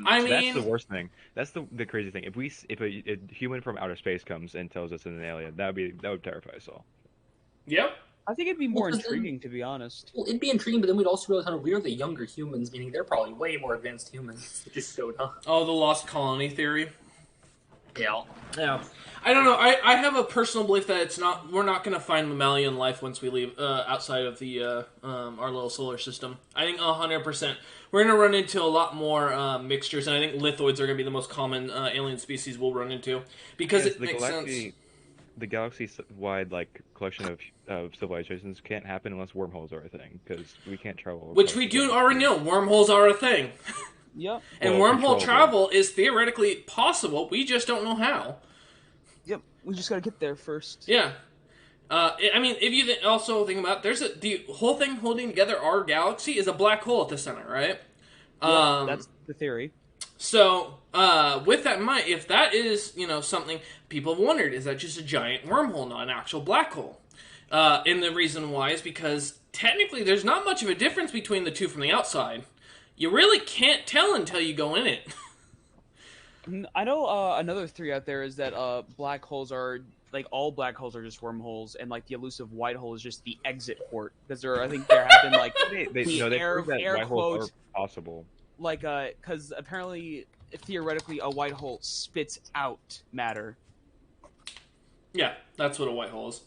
I That's the mean, worst thing. That's the crazy thing. If a human from outer space comes and tells us it's an alien, that would terrify us all. yep. I think it'd be Well, more because then, intriguing, to be honest. well, it'd be intriguing, but then we'd also realize how we're the younger humans, meaning they're probably way more advanced humans that just showed up. Oh, the lost colony theory. Yeah. Yeah. I don't know. I have a personal belief that we're not going to find mammalian life once we leave outside of the our little solar system. I think 100%. We're going to run into a lot more mixtures, and I think lithoids are going to be the most common alien species we'll run into because Yes, it makes sense. the galaxy-wide collection of civilizations can't happen unless wormholes are a thing, because we can't travel. Which across we the do galaxy. already know. Wormholes are a thing. Yep. And Well, wormhole controllable. travel is theoretically possible. We just don't know how. Yep. We just gotta get there first. Yeah. I mean, if you also think about it, the whole thing holding together our galaxy is a black hole at the center, right? Yep, that's the theory. So, with that in mind, if that is, something people have wondered, is that just a giant wormhole, not an actual black hole? And the reason why is because technically there's not much of a difference between the two from the outside. You really can't tell until you go in it. I know another theory out there is that black holes are all black holes are just wormholes, and the elusive white hole is just the exit port. Because I think there have been They the no, they air prove that air white holes quotes are possible. because apparently theoretically a white hole spits out matter. Yeah, that's what a white hole is.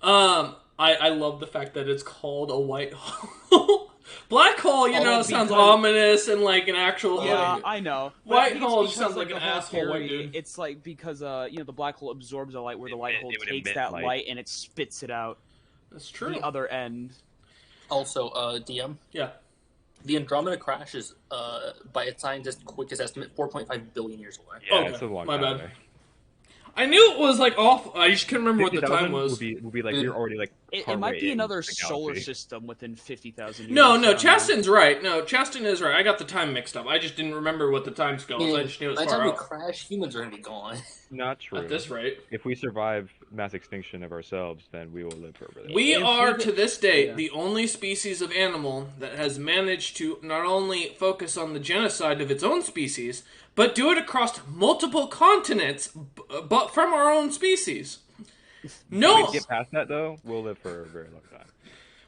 I love the fact that it's called a white hole. Black hole, sounds ominous and like an actual. Yeah, I know. But White I think it's hole because, sounds like the an whole asshole white theory, dude. It's because the black hole absorbs the light, where the white hole It would takes emit that light. light and it spits it out That's true. the other end. Also, DM, Yeah. the Andromeda crash is, by its scientists' quickest estimate, 4.5 billion years away. Yeah, Okay, it's a long my time bad. away. I knew it was off. I just couldn't remember what the 50,000 time was. would be like we're already It might be partway another into the solar galaxy. system within 50,000 years. No, I don't know. Chaston's right. No, Chaston is right. I got the time mixed up. I just didn't remember what the time scale was. I just knew it was By the far time we out. crash, humans are going to be gone. Not true. At this rate. If we survive mass extinction of ourselves, then we will live forever. We If are, we to this day, yeah. the only species of animal that has managed to not only focus on the genocide of its own species, but do it across multiple continents, but from our own species. No. If we get past that, though, we'll live for a very long time,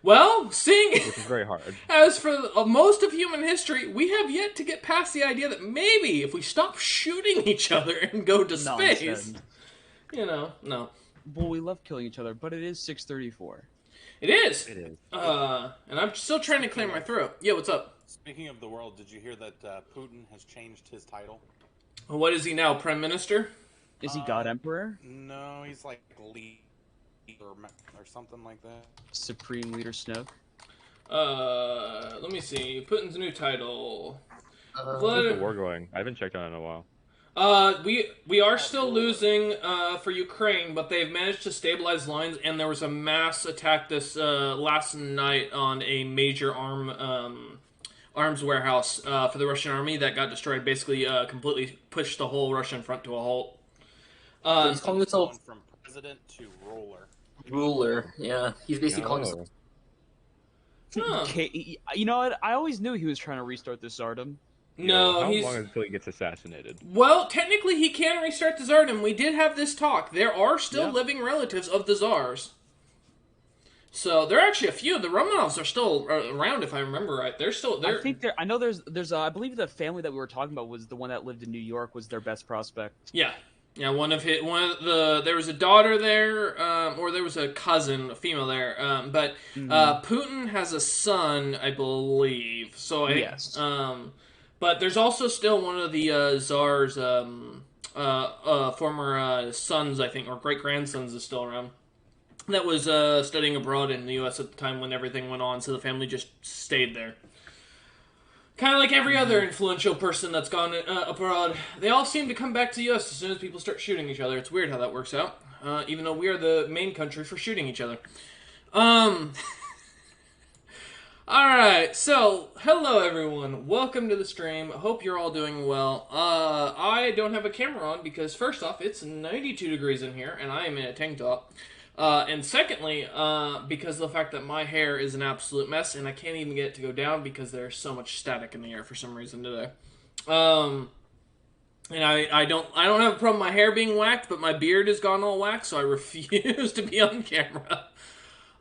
Well, seeing which is very hard. as for most of human history, we have yet to get past the idea that maybe if we stop shooting each other and go to space, Nonsense. no. Well, we love killing each other, but it is 6:34. It is. It is. And I'm still trying to clear my throat. Yeah, what's up? Speaking of the world, did you hear that Putin has changed his title? What is he now, Prime Minister? Is he God Emperor? No, he's like lead or something like that. Supreme Leader Snoke? Let me see. Putin's new title. How's Vlad- the war going? I haven't checked on it in a while. We are still losing for Ukraine, but they've managed to stabilize lines, and there was a mass attack this last night on a major arms warehouse for the Russian army that got destroyed. Basically, completely pushed the whole Russian front to a halt. He's calling himself Going from president to ruler. ruler. Yeah, he's basically calling himself. Huh. You know what? I always knew he was trying to restart the Tsardom. No, How he's long until he gets assassinated? well. Technically, he can restart the Tsardom. We did have this talk. There are still Yeah. living relatives of the Tsars. So there are actually a few. The Romanovs are still around, if I remember right. They're still there. I think I know there's I believe the family that we were talking about was the one that lived in New York was their best prospect. Yeah, one of the there was a daughter there, or there was a cousin, a female there, but Putin has a son, I believe. So Yes. But there's also still one of the Tsar's former sons, I think, or great grandsons, is still around. That was studying abroad in the U.S. at the time when everything went on, so the family just stayed there. Kind of like every other influential person that's gone abroad. They all seem to come back to the U.S. as soon as people start shooting each other. It's weird how that works out, even though we are the main country for shooting each other. Alright, so, hello everyone. Welcome to the stream. Hope you're all doing well. I don't have a camera on because, first off, it's 92 degrees in here, and I am in a tank top. And secondly, because of the fact that my hair is an absolute mess and I can't even get it to go down because there's so much static in the air for some reason today. And I don't have a problem with my hair being whacked, but my beard has gone all whacked, so I refuse to be on camera.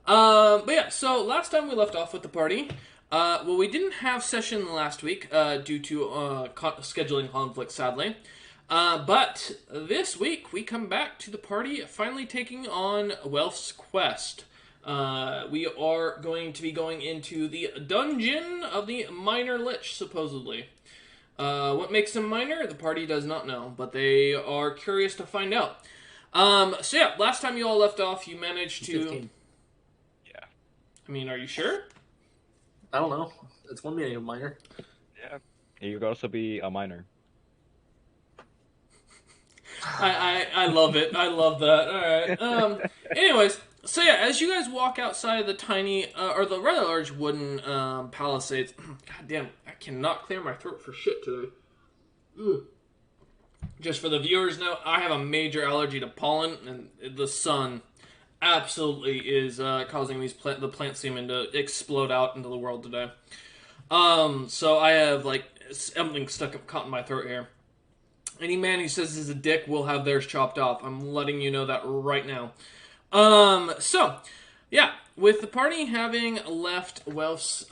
But yeah, so last time we left off with the party, well, we didn't have session last week due to scheduling conflict, sadly. But this week we come back to the party finally taking on Welf's quest. We are going to be going into the dungeon of the minor Lich, supposedly. What makes him minor? The party does not know, but they are curious to find out. So yeah, last time you all left off, you managed to... 15. Yeah. I mean, are you sure? I don't know. It's one meaning of minor. Yeah. You could also be a minor. I love it. I love that. Alright. Anyways, so yeah, as you guys walk outside of the tiny, or the rather large wooden palisades... God damn, I cannot clear my throat for shit today. Ugh. Just for the viewers know, I have a major allergy to pollen, and the sun absolutely is causing the plant semen to explode out into the world today. So I have, like, something caught in my throat here. Any man who says he's a dick will have theirs chopped off. I'm letting you know that right now. So, yeah, with the party having left Welf's,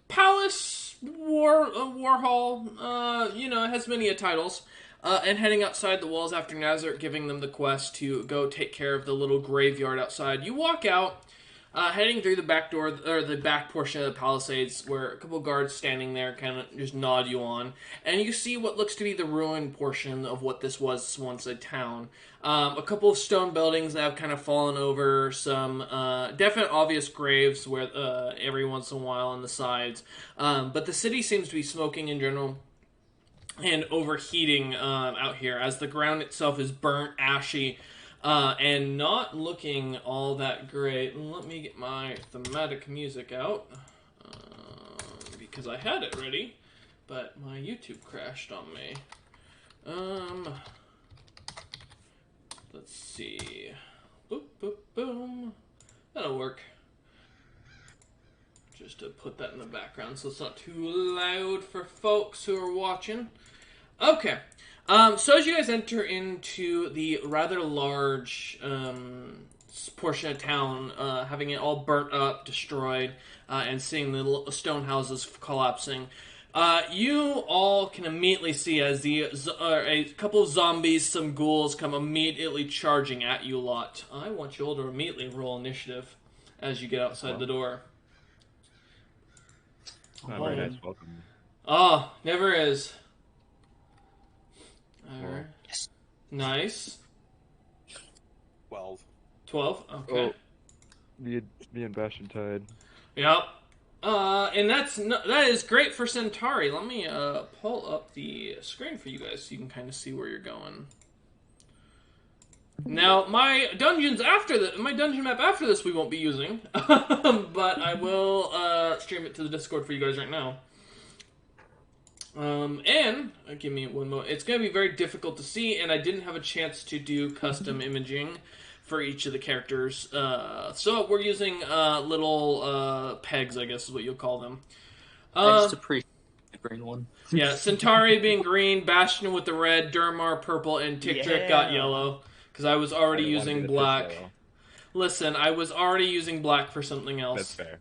palace, war hall, it has many titles, and heading outside the walls after Nazareth giving them the quest to go take care of the little graveyard outside. You walk out, heading through the back door, or the back portion of the palisades, where a couple guards standing there kind of just nod you on, and you see what looks to be the ruined portion of what this was once a town. A couple of stone buildings that have kind of fallen over, some definite obvious graves where every once in a while on the sides, but the city seems to be smoking in general and overheating out here as the ground itself is burnt, ashy, and not looking all that great. Let me get my thematic music out, because I had it ready, but my YouTube crashed on me. Let's see. Boop, boop, boom. That'll work. Just to put that in the background so it's not too loud for folks who are watching. Okay. So as you guys enter into the rather large portion of town, having it all burnt up, destroyed, and seeing the stone houses collapsing, you all can immediately see as a couple of zombies, some ghouls, come immediately charging at you lot. I want you all to immediately roll initiative as you get outside the door. Very nice welcome. Oh, never is. Alright. Yes. Nice. 12. 12? Okay. Oh, me and Bastion tied. Yep. And that is great for Centauri. Let me pull up the screen for you guys so you can kind of see where you're going. Now, my dungeon map after this we won't be using, but I will stream it to the Discord for you guys right now. And give me one moment. It's going to be very difficult to see, and I didn't have a chance to do custom imaging for each of the characters. So we're using little pegs, I guess is what you'll call them. I just appreciate the green one. Yeah, Centauri being green, Bastion with the red, Durmar purple, and Ticktrick got yellow. Because I was already using black. Listen, I was already using black for something else. That's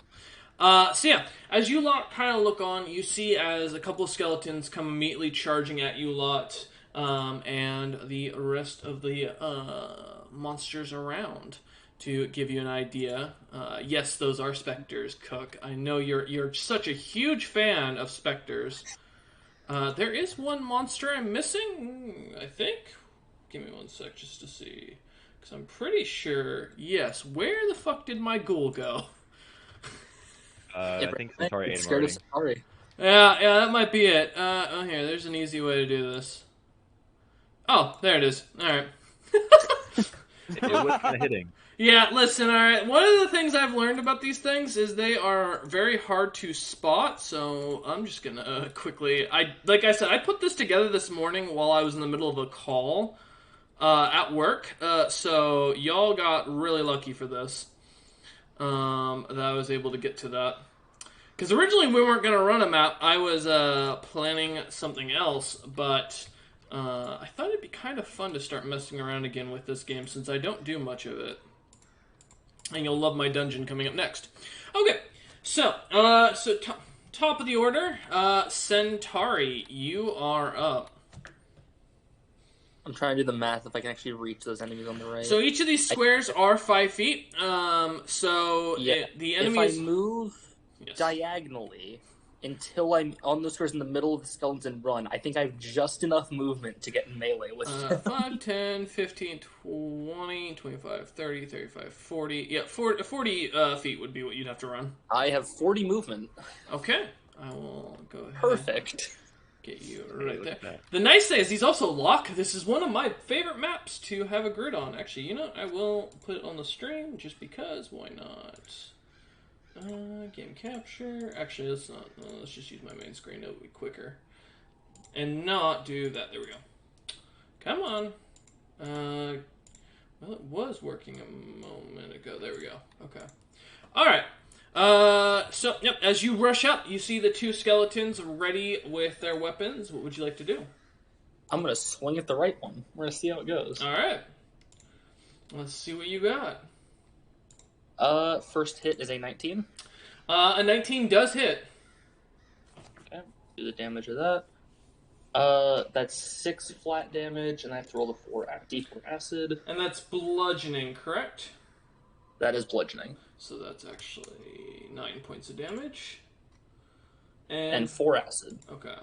fair. So yeah, as you lot kind of look on, you see as a couple of skeletons come immediately charging at you lot, and the rest of the monsters around. To give you an idea, yes, those are specters, Cook. I know you're such a huge fan of specters. There is one monster I'm missing, I think. Give me one sec just to see. Because I'm pretty sure... Yes, where the fuck did my ghoul go? I think Centauri ate him already. Centauri. Yeah, that might be it. Oh, here, there's an easy way to do this. Oh, there it is. Alright. It was kind of hitting. Yeah, listen, alright. One of the things I've learned about these things is they are very hard to spot, so I'm just gonna quickly... Like I said, I put this together this morning while I was in the middle of a call. at work. So y'all got really lucky for this. That I was able to get to that. Because originally we weren't going to run a map. I was planning something else, but I thought it'd be kind of fun to start messing around again with this game since I don't do much of it. And you'll love my dungeon coming up next. Okay, so top of the order, Centauri, you are up. I'm trying to do the math if I can actually reach those enemies on the right. So each of these squares are 5 feet. The enemies... If I move diagonally until I'm on those squares in the middle of the skeleton run, I think I have just enough movement to get in melee with them. 5, 10, 15, 20, 25, 30, 35, 40. Yeah, 40 feet would be what you'd have to run. I have 40 movement. Okay. I will go ahead. Perfect. Get you right there. The nice thing is these also lock. This is one of my favorite maps to have a grid on. Actually, you know, I will put it on the stream just because. Why not? Game capture. Actually, let's not. Let's just use my main screen. It'll be quicker. And not do that. There we go. Come on. Well, it was working a moment ago. There we go. Okay. All right. So, yep, as you rush up, you see the two skeletons ready with their weapons. What would you like to do? I'm going to swing at the right one. We're going to see how it goes. All right. Let's see what you got. First hit is a 19. A 19 does hit. Okay, do the damage of that. That's 6 flat damage, and I have to roll the D4 acid. And that's bludgeoning, correct? That is bludgeoning. So that's actually 9 points of damage. And 4 acid. Okay.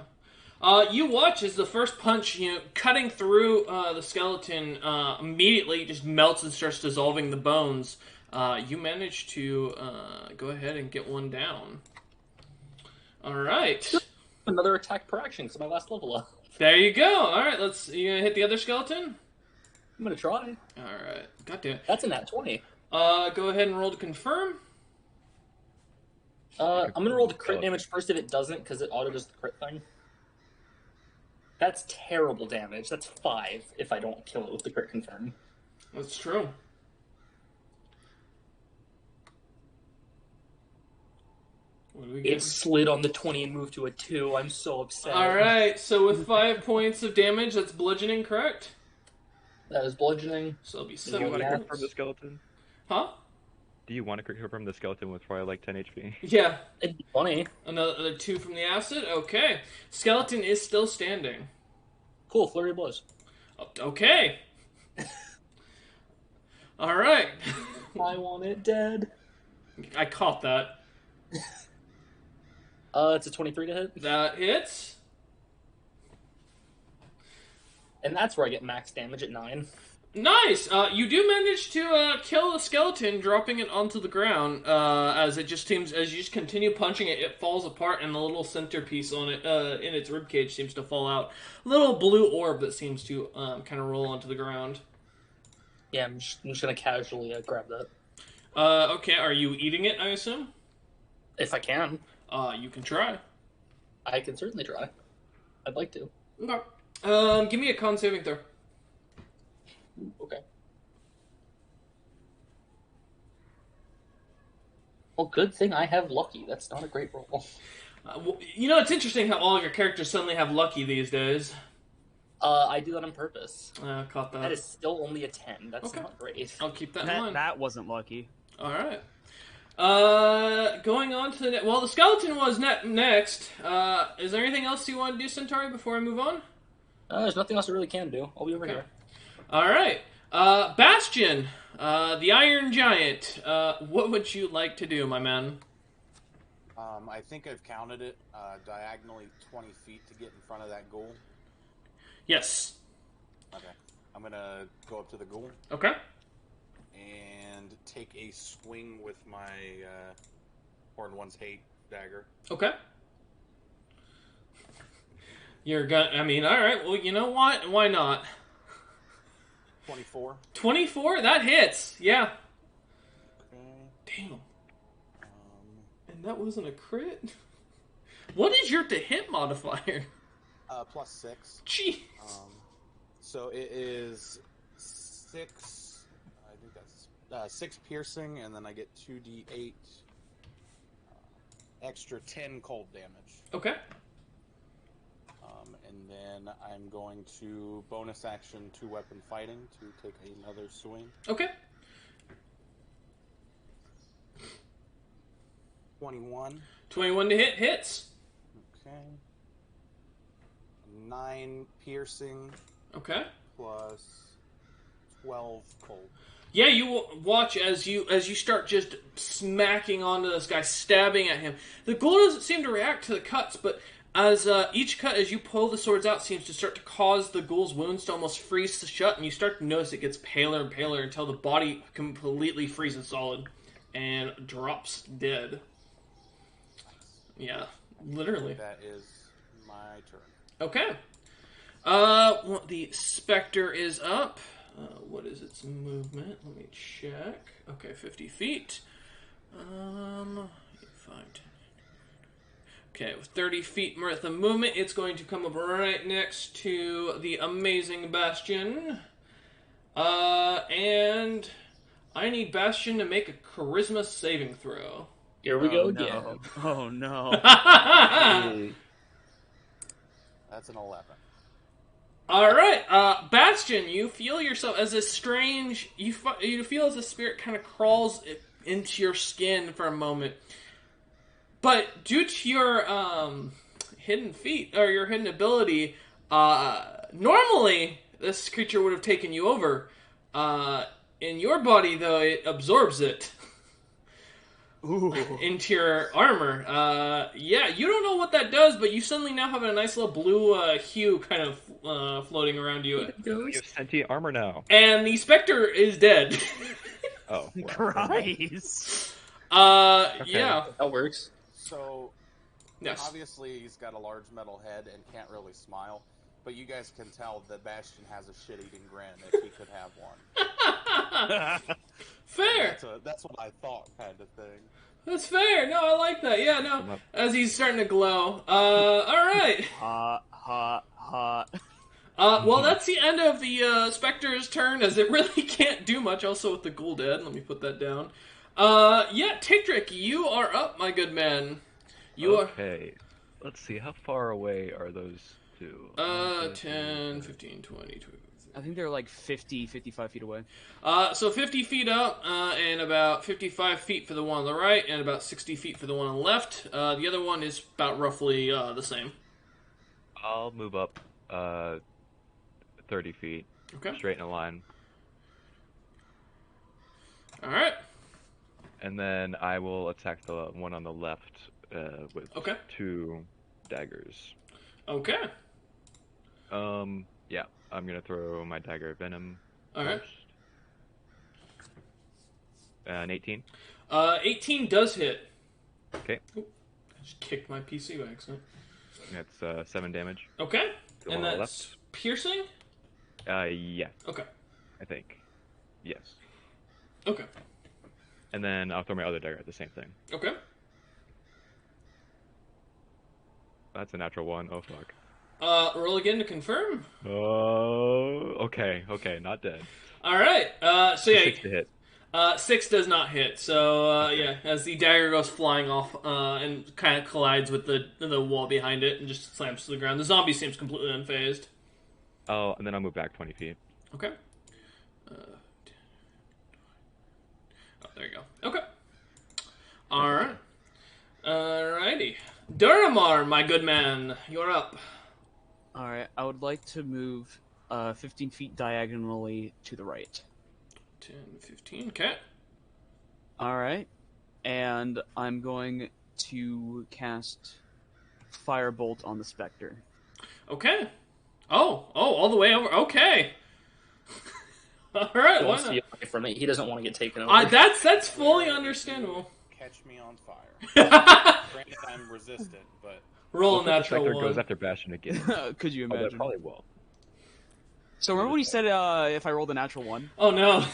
You watch as the first punch, cutting through the skeleton, immediately just melts and starts dissolving the bones. You manage to go ahead and get one down. All right. Another attack per action, because my last level up. There you go. All right, you gonna hit the other skeleton? I'm gonna try. All right. God damn it. That's a nat 20. Go ahead and roll to confirm. I'm gonna roll the crit damage first if it doesn't, because it auto does the crit thing. That's terrible damage. That's 5 if I don't kill it with the crit confirm. That's true. What do we get? It slid on the 20 and moved to a 2. I'm so upset. Alright, so with 5 points of damage, that's bludgeoning, correct? That is bludgeoning. So it'll be Do 7 you want to points. confirm the skeleton? Huh? Do you want to confirm the skeleton with probably like 10 HP? Yeah. It'd be funny. Another 2 from the acid? Okay. Skeleton is still standing. Cool, flurry of blows. Okay. Alright. I want it dead. I caught that. It's a 23 to hit. That hits. And that's where I get max damage at 9. Nice! You do manage to kill the skeleton, dropping it onto the ground. As it just seems, as you just continue punching it, it falls apart, and the little centerpiece on it, in its ribcage, seems to fall out. Little blue orb that seems to kind of roll onto the ground. Yeah, I'm just gonna casually grab that. Okay, are you eating it, I assume? If I can. You can try. I can certainly try. I'd like to. Okay. Give me a con saving throw. Okay. Well, good thing I have lucky. That's not a great roll. Well, it's interesting how all of your characters suddenly have lucky these days. I do that on purpose. Caught that. That is still only a 10. That's Okay. not great. I'll keep that in mind. That wasn't lucky. All right. Going on to the well, the skeleton was next. Is there anything else you want to do, Centauri, before I move on? There's nothing else I really can do. I'll be over here. All right. Bastion, the Iron Giant. What would you like to do, my man? I think I've counted it diagonally 20 feet to get in front of that ghoul. Yes. Okay. I'm gonna go up to the ghoul Okay. and take a swing with my Horned One's Hate dagger. Okay. You're gonna. I mean, all right. Well, you know what? Why not? 24. 24. That hits. Yeah. Okay. Damn. And that wasn't a crit. What is your to hit modifier? Plus 6. Gee. So it is 6. I think that's 6 piercing, and then I get 2d8 extra 10 cold damage. Okay. And then I'm going to bonus action 2-weapon fighting to take another swing. Okay. 21. 21 to hit. Hits. Okay. 9 piercing Okay. plus 12 cold. Yeah, you watch as you start just smacking onto this guy, stabbing at him. The ghoul doesn't seem to react to the cuts, but as each cut, as you pull the swords out, seems to start to cause the ghoul's wounds to almost freeze shut, and you start to notice it gets paler and paler until the body completely freezes solid and drops dead. Yeah, literally. That is my turn. Okay. Well, the Spectre is up. What is its movement? Let me check. Okay, 50 feet. 5, 10. Okay, with 30 feet worth of movement, it's going to come up right next to the amazing Bastion. And I need Bastion to make a charisma saving throw. Here we go no. again. Oh no. That's an 11. All right, Bastion, you feel yourself as a strange. You feel as a spirit kind of crawls into your skin for a moment, but due to your hidden feat or your hidden ability, normally this creature would have taken you over. In your body, though, it absorbs it. Ooh. Into your armor. Yeah, you don't know what that does, but you suddenly now have a nice little blue hue kind of floating around you. You have sentient armor now. And the Spectre is dead. Oh. Well, Christ. Yeah. That works. So, Yes. obviously he's got a large metal head and can't really smile, but you guys can tell that Bastion has a shit-eating grin if he could have one. Fair. That's what I thought, kind of thing. That's fair. No, I like that. Yeah, no. As he's starting to glow. Alright. Hot, hot, hot. Well, that's the end of the Spectre's turn, as it really can't do much, also with the ghoul dead. Let me put that down. Yeah, Tigrick, you are up, my good man. You Okay. Let's see, how far away are those two? 10, 15, 20, 20. I think they're like 50, 55 feet away. So 50 feet up, and about 55 feet for the one on the right, and about 60 feet for the one on the left. The other one is about roughly the same. I'll move up 30 feet. Okay. Straight in a line. Alright. And then I will attack the one on the left with Okay. 2 daggers. Okay. Yeah, I'm gonna throw my dagger of venom Alright. first. An 18. 18 does hit. Okay. Oop, I just kicked my PC by accident. That's 7 damage. Okay. The And one on the that's piercing? Yeah, Okay. I think. Yes. Okay. And then I'll throw my other dagger at the same thing. Okay. That's a natural 1. Oh, fuck. Roll again to confirm. Oh, okay, not dead. Alright. So yeah. 6 to hit. 6 does not hit, so yeah, as the dagger goes flying off and kind of collides with the wall behind it and just slams to the ground. The zombie seems completely unfazed. Oh, and then I'll move back 20 feet. Okay. Oh, there you go. Okay. Alright. Alrighty. Duramar, my good man, you're up. Alright, I would like to move 15 feet diagonally to the right. 10, 15, okay. Alright, and I'm going to cast Firebolt on the Spectre. Okay. Oh, all the way over. Okay. Alright, He why wants to not? get away from it. He doesn't want to get taken over. That's fully understandable. Catch me on fire. Granted, I'm resistant, but Roll a What if the natural Spectre one. goes after Bastion again? Could you Although it imagine? probably will. So remember when you said if I rolled a natural 1? Oh no.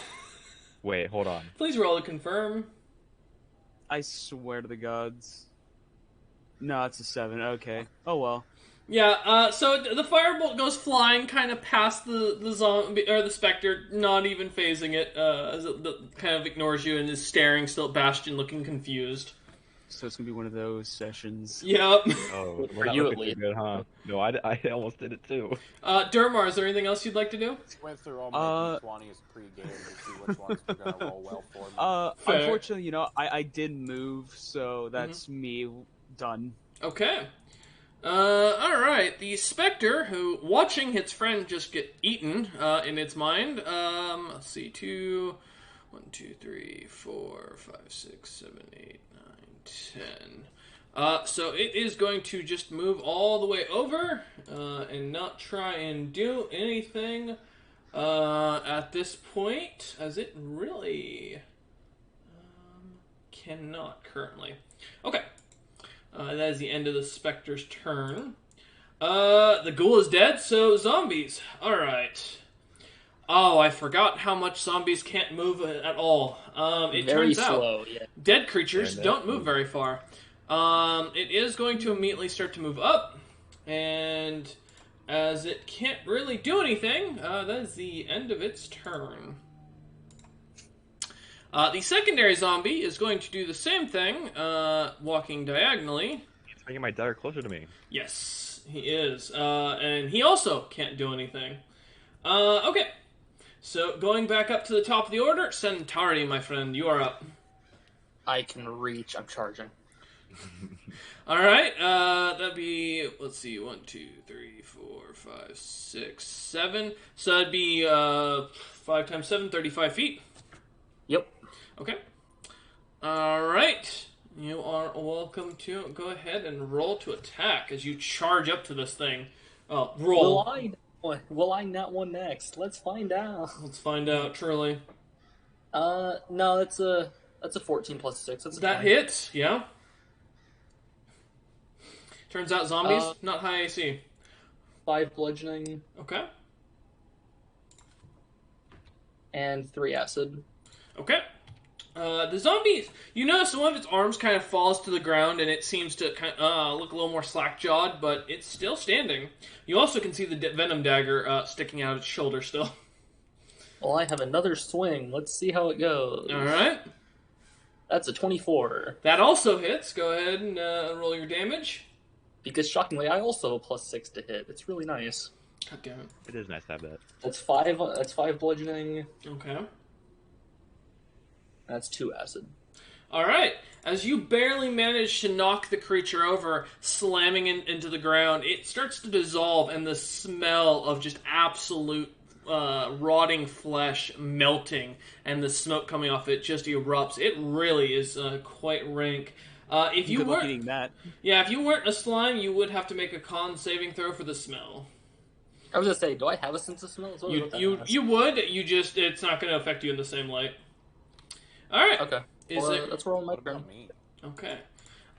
Wait, hold on. Please roll to confirm. I swear to the gods. No, it's a 7. Okay. Oh well. Yeah, so the firebolt goes flying kind of past the zombie, or the specter, not even phasing it, as it kind of ignores you and is staring still at Bastion, looking confused. So it's gonna be one of those sessions. Yep. Oh, For we're not you, looking at too least. good, huh? No, I almost did it too. Dermar, is there anything else you'd like to do? Went through all my d20s pre-game to see which ones were gonna roll well for me. Fair. Unfortunately, I did move, so that's me done. Okay. Alright. The Spectre, who, watching its friend just get eaten, in its mind, let's see, 2, 1, 2, 3, 4, 5, 6, 7, 8, 9, 10. So it is going to just move all the way over, and not try and do anything, at this point, as it really, cannot currently. Okay. That is the end of the Spectre's turn. The ghoul is dead, so zombies. Alright. Oh, I forgot how much zombies can't move at all. It Very turns out slow, yeah. dead creatures Very don't move very far. It is going to immediately start to move up, and as it can't really do anything, that is the end of its turn. The secondary zombie is going to do the same thing, walking diagonally. He's making my dagger closer to me. Yes, he is. And he also can't do anything. Okay. So, going back up to the top of the order, Centauri, my friend, you are up. I can reach. I'm charging. Alright, that'd be, let's see, 1, 2, 3, 4, 5, 6, 7. So that'd be, 5 times 7, 35 feet. Yep. Okay. Alright. You are welcome to go ahead and roll to attack as you charge up to this thing. Oh, roll. Will I not one next? Let's find out. Let's find out, truly. No, that's a 14 plus 6. That's a That 20. hits, yeah. Turns out zombies, not high AC. 5 bludgeoning Okay. and 3 acid. Okay. The zombies, you notice one of its arms kind of falls to the ground and it seems to kind of, look a little more slack-jawed, but it's still standing. You also can see the venom dagger sticking out its shoulder still. Well, I have another swing. Let's see how it goes. Alright. That's a 24. That also hits. Go ahead and roll your damage. Because shockingly, I also have a plus 6 to hit. It's really nice. God damn it. It is nice to have that. That's 5. That's 5 bludgeoning. Okay. That's 2 acid. Alright. As you barely manage to knock the creature over, slamming into the ground, it starts to dissolve, and the smell of just absolute rotting flesh melting and the smoke coming off it just erupts. It really is quite rank. If you Good luck weren't, eating that. yeah, if you weren't a slime, you would have to make a con saving throw for the smell. I was gonna say, do I have a sense of smell? That's what I was about to ask. You would. You just it's not going to affect you in the same light. All right. Okay. Is Well, it let's roll my What turn. about me? okay?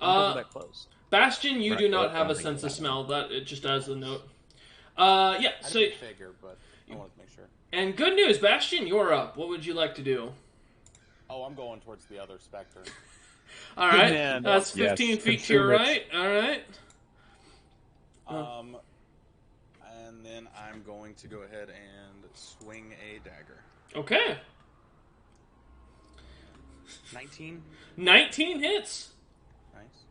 I'm that close. Bastion, you Right, do not well, have a something sense of like smell. That it just as a note. Yeah. I So didn't figure, but I wanted to make sure. and good news, Bastion, you're up. What would you like to do? Oh, I'm going towards the other specter. All right. man. That's Yes, 15 feet to your consume it. right. All right. And then I'm going to go ahead and swing a dagger. Okay. 19. 19 hits. Nice.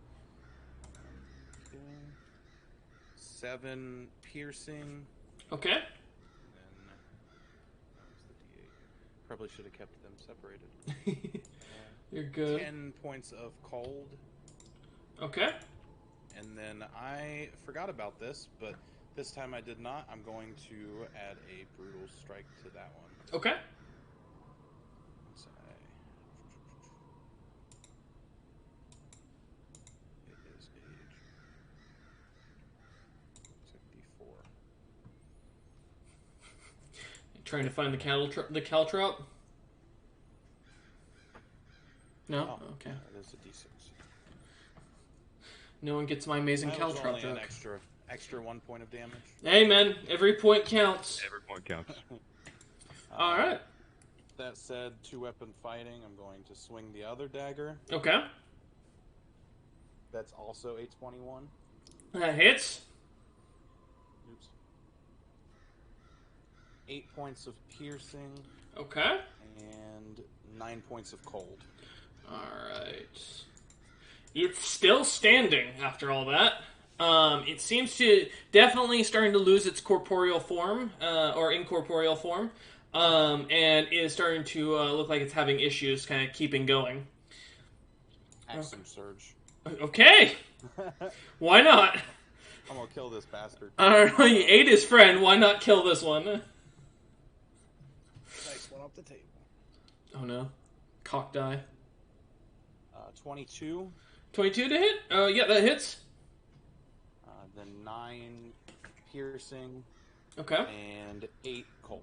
7 piercing. Okay. And then that was the D8. Probably should have kept them separated. You're good. 10 points of cold. Okay. And then I forgot about this, but this time I did not. I'm going to add a brutal strike to that one. Okay. Let's say it is age 64. Trying to find the caltrop. No. Oh, Okay. It is a D6. No one gets my amazing That was caltrop only an joke. extra 1 point of damage. Hey man, every point counts. Every point counts. All right. That said, 2-weapon fighting. I'm going to swing the other dagger. Okay. That's also a 21. That hits. 8 points of piercing Okay. and 9 points of cold. Alright. It's still standing after all that. It seems to definitely starting to lose its corporeal form, or incorporeal form, and is starting to look like it's having issues kind of keeping going. Action surge. Okay! Why not? I'm gonna kill this bastard. I don't know, he ate his friend, why not kill this one? Nice one off the table. Oh no. Cock die. 22, 22 to hit? Yeah, that hits. then 9 piercing, Okay. and 8 cold.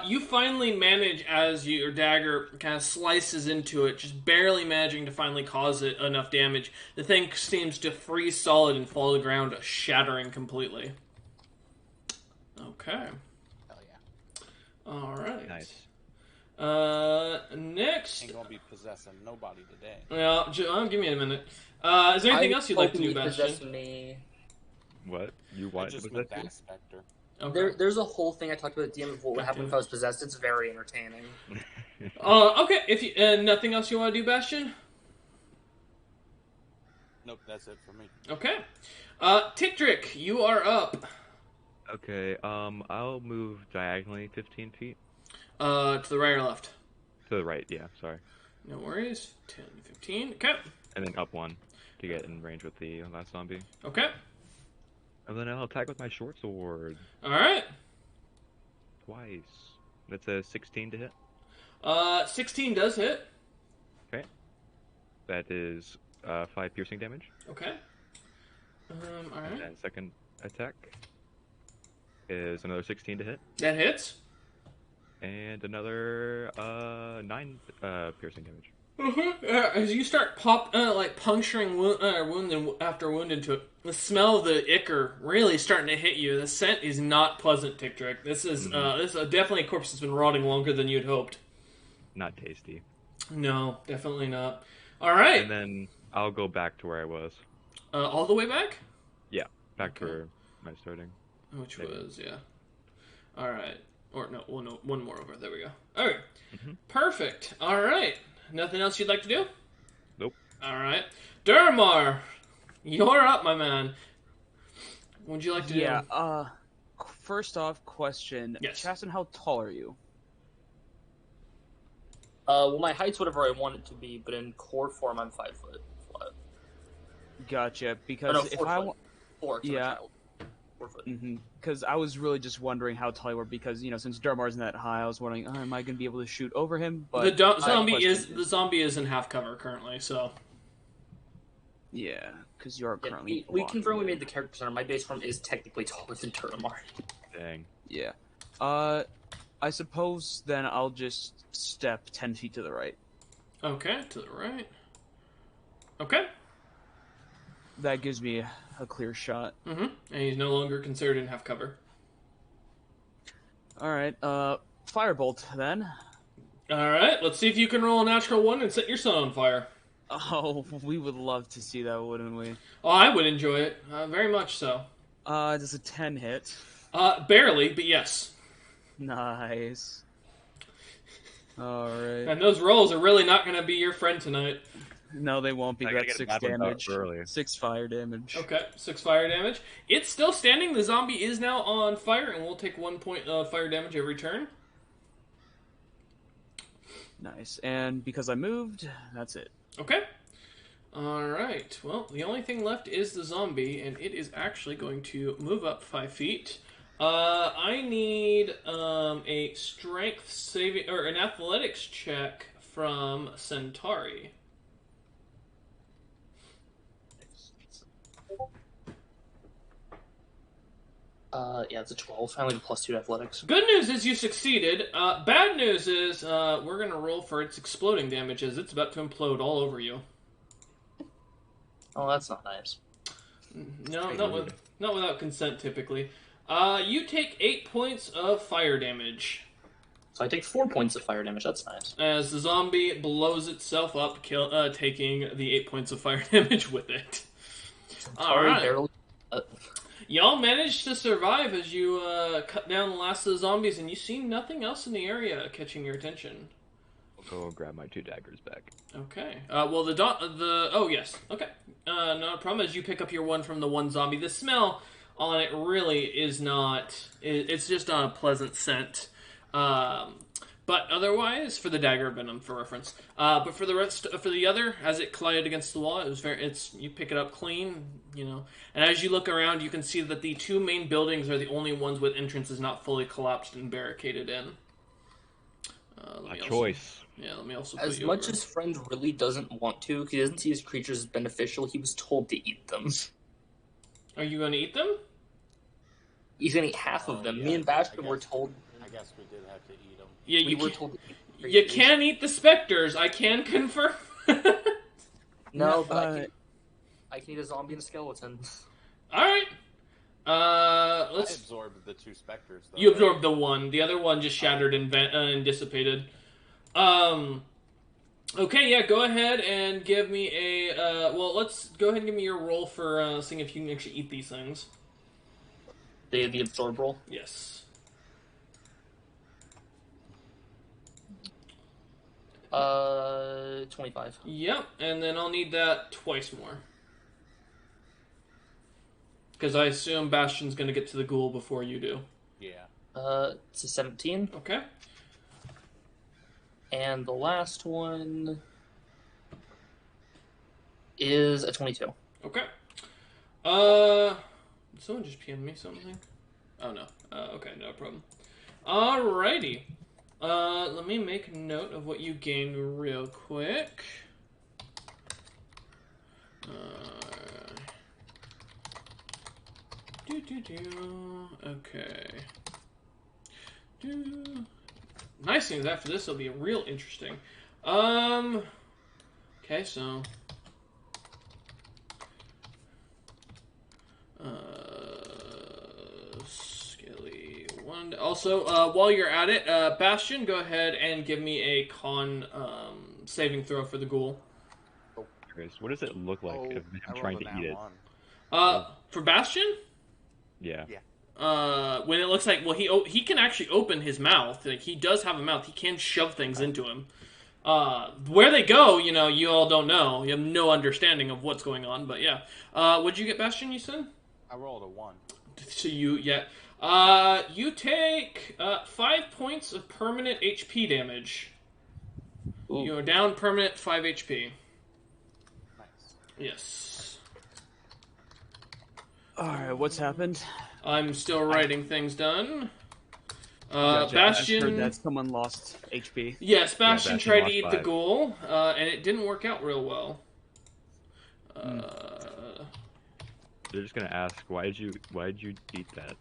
You finally manage, as your dagger kind of slices into it, just barely managing to finally cause it enough damage. The thing seems to freeze solid and fall to the ground, shattering completely. Okay. Hell yeah. Alright. Nice. Next... Ain't gonna be possessing nobody today. Well, give me a minute. Is there anything else you'd like to do, Bastion? Me. What? You I want just to meant possess that specter. Okay. There's a whole thing I talked about at DM of what would happen if I was possessed. It's very entertaining. Okay, if you, nothing else you want to do, Bastion? Nope, that's it for me. Okay. Tickdrick, you are up. Okay, I'll move diagonally 15 feet. To the right or left? To the right, yeah, sorry. No worries. 10, 15. Okay. And then up 1 to get in range with the last zombie. Okay. And then I'll attack with my short sword. Alright. Twice. That's a 16 to hit. 16 does hit. Okay. That is 5 piercing damage. Okay. And Alright. then second attack is another 16 to hit. That hits. And another 9 piercing damage. As you start puncturing wound after wound into it, the smell of the ichor really starting to hit you. The scent is not pleasant, Tickdrick. This is definitely a corpse that's been rotting longer than you'd hoped. Not tasty. No, definitely not. All right. And then I'll go back to where I was. All the way back? Yeah, back to Okay. where my starting. Which Maybe. was, yeah. All right. Or no, well, no, one more over. There we go. All right. Mhm. Perfect. All right. Nothing else you'd like to do? Nope. All right. Durmar, you're up, my man. What would you like to do? Yeah, first off, question. Yes. Chaston, how tall are you? Well, my height's whatever I want it to be, but in core form, I'm 5 foot flat. Gotcha, Oh, because no, if 4 I foot. want... 4 to Yeah. a child. 4 foot. Because I was really just wondering how tall you were, because, since Darmar's not that high, I was wondering, am I going to be able to shoot over him? But The zombie question the zombie is in half cover currently, so Yeah, because you are Yeah, currently... we blocking confirmed we it. made the character center. My base form is technically taller than Turamar. Dang. Yeah. I suppose then I'll just step 10 feet to the right. okay, to the right. Okay. That gives me a clear shot. Mm-hmm. And he's no longer considered in half cover. Alright, firebolt then. All right, let's see if you can roll a natural 1 and set your son on fire. Oh, we would love to see that, wouldn't we? Oh, I would enjoy it, very much so. Does a 10 hit? Barely, but yes. Nice. Alright. And those rolls are really not going to be your friend tonight. No, they won't be. I gotta That's get 6 that one out damage. early. 6 fire damage. Okay, 6 fire damage. It's still standing. The zombie is now on fire, and we'll take 1 point of fire damage every turn. Nice. And because I moved, that's it. Okay. Alright, well, the only thing left is the zombie, and it is actually going to move up 5 feet. I need a strength saving, or an athletics check from Centauri. Yeah, it's a 12. I only have +2 athletics. Good news is you succeeded. Bad news is we're going to roll for its exploding damage, as it's about to implode all over you. Oh, that's not nice. No, not without consent, typically. You take 8 points of fire damage So I take 4 points of fire damage. That's nice. as the zombie blows itself up, taking the 8 points of fire damage with it. All Sorry, right. barely. Y'all managed to survive as you cut down the last of the zombies, and you see nothing else in the area catching your attention. I'll go grab my 2 daggers back. Okay. Well, oh yes. Okay. Not a problem. As you pick up your one from the one zombie, the smell on it really is not. It's just not a pleasant scent. But otherwise, for the dagger venom, for reference. But for the rest, for the other, as it collided against the wall, it was very. You pick it up clean, you know. And as you look around, you can see that the 2 main buildings are the only ones with entrances not fully collapsed and barricaded in. My choice. Yeah, let me also. As much as Friend really doesn't want to, because he doesn't see his creatures as beneficial, he was told to eat them. Are you going to eat them? He's gonna eat half of them. Me and Bastion were told. I guess we did have to eat them. Yeah, We were told to eat the You creatures. can eat the specters. I can confirm. No, but I can eat a zombie and a skeleton. All right. I Let's. absorbed the 2 specters, though. You absorbed the one. The other one just shattered and dissipated. Okay, yeah. Go ahead and give me a. Well, let's go ahead and give me your roll for seeing if you can actually eat these things. The absorb roll. Yes. 25. Yep, and then I'll need that twice more. Because I assume Bastion's going to get to the ghoul before you do. Yeah. It's a 17. Okay. And the last one is a 22. Okay. Someone just PM'd me something? Oh, no. Okay, no problem. Alrighty. Let me make note of what you gained real quick. Okay. Nice thing is after this will be real interesting. Okay, so Skelly one. Also, while you're at it, Bastion, go ahead and give me a con saving throw for the ghoul. Chris, what does it look like of him trying to eat it? For Bastion? Yeah. When it looks like, well, he can actually open his mouth. Like, he does have a mouth. He can shove things into him. Where they go, you know, you all don't know. You have no understanding of what's going on. But yeah, what'd you get, Bastion? You said? I rolled a 1. So you take 5 points of permanent HP damage. Ooh. You are down permanent 5 HP. Nice. Yes. Alright, what's happened? I'm still writing things down. Gotcha. Bastion. I heard that someone lost HP. Yes, Bastion Bastion tried to lost eat the 5. ghoul, and it didn't work out real well. They're just gonna ask, why did you eat that?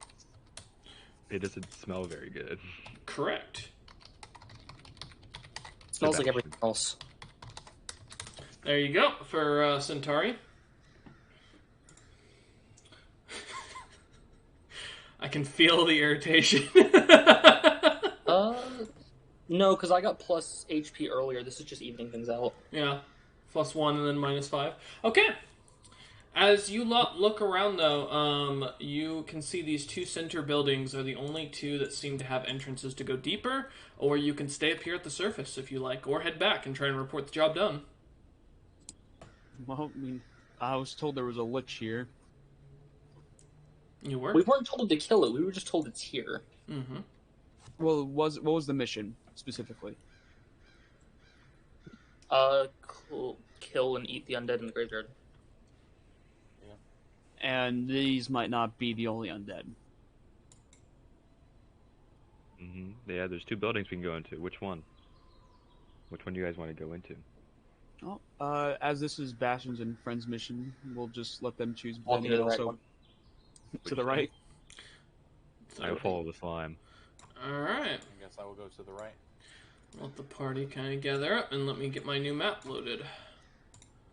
It doesn't smell very good. Correct. Smells like Sebastian. everything else. There you go for Centauri. I can feel the irritation. No, because I got plus HP earlier. This is just evening things out. Yeah, +1 and then -5. Okay. As you look around, though, you can see these 2 center buildings are the only 2 that seem to have entrances to go deeper, or you can stay up here at the surface if you like, or head back and try and report the job done. Well, I mean, I was told there was a Lich here. You were? We weren't told to kill it. We were just told it's here. Mm-hmm. Well, what was the mission specifically? Kill and eat the undead in the graveyard. And these might not be the only undead. Yeah, there's 2 buildings we can go into. Which one? Which one do you guys want to go into? Oh, as this is Bastion's and Friends' mission, we'll just let them choose. I'll Benny do the right also one. to the right. I will follow the slime. Alright. I guess I will go to the right. Let the party kind of gather up and let me get my new map loaded.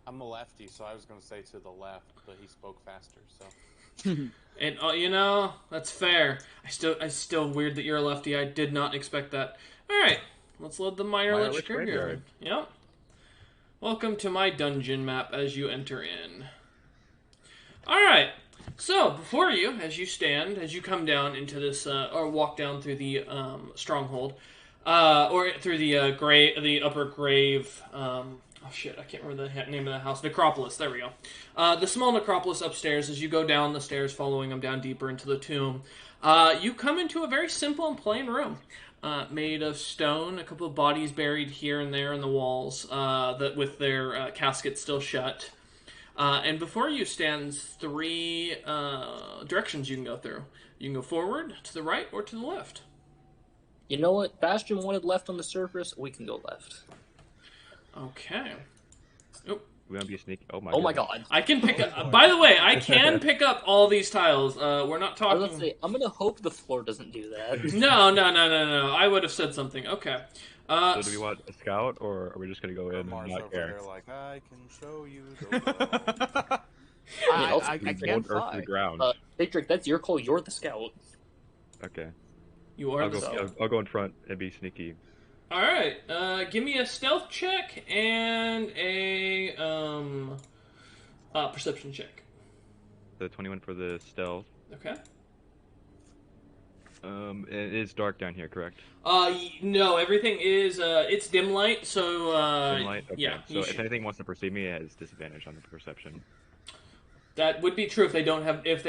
I'm a lefty, so I was going to say to the left, but he spoke faster, so... And you know, that's fair. I still weird that you're a lefty. I did not expect that. All right, let's load the Minor Lich Graveyard. Yep. Welcome to my dungeon map as you enter in. All right. So, before you, as you come down into this, or walk down through the stronghold, or through the the upper grave, oh shit, I can't remember the name of the house, necropolis, there we go. The small necropolis upstairs, as you go down the stairs, following them down deeper into the tomb, you come into a very simple and plain room. Made of stone, a couple of bodies buried here and there in the walls, that with their caskets still shut. And before you stands three directions you can go through. You can go forward, to the right, or to the left. You know what? Bastion wanted left on the surface. We can go left. Okay. Oh, We want to be a sneak. Oh Oh my goodness. god. I can pick up. By the way, I can pick up all these tiles. We're not I was talking. gonna say, I'm gonna hope the floor doesn't do that. No. I would have said something. Okay. So do we want a scout, or are we just gonna go in and Mar's not over care? there like, I can show you the world. I We can won't earth to fly. the ground. Victor, that's your call. You're the scout. Okay. You are I'll the. go. I'll go in front and be sneaky. All right. Give me a stealth check and a perception check. The 21 for the stealth. Okay. It is dark down here, correct? No, everything is it's dim light, so Dim light? Okay. yeah. So you if should- anything wants to perceive me, it has disadvantage on the perception. that would be true if they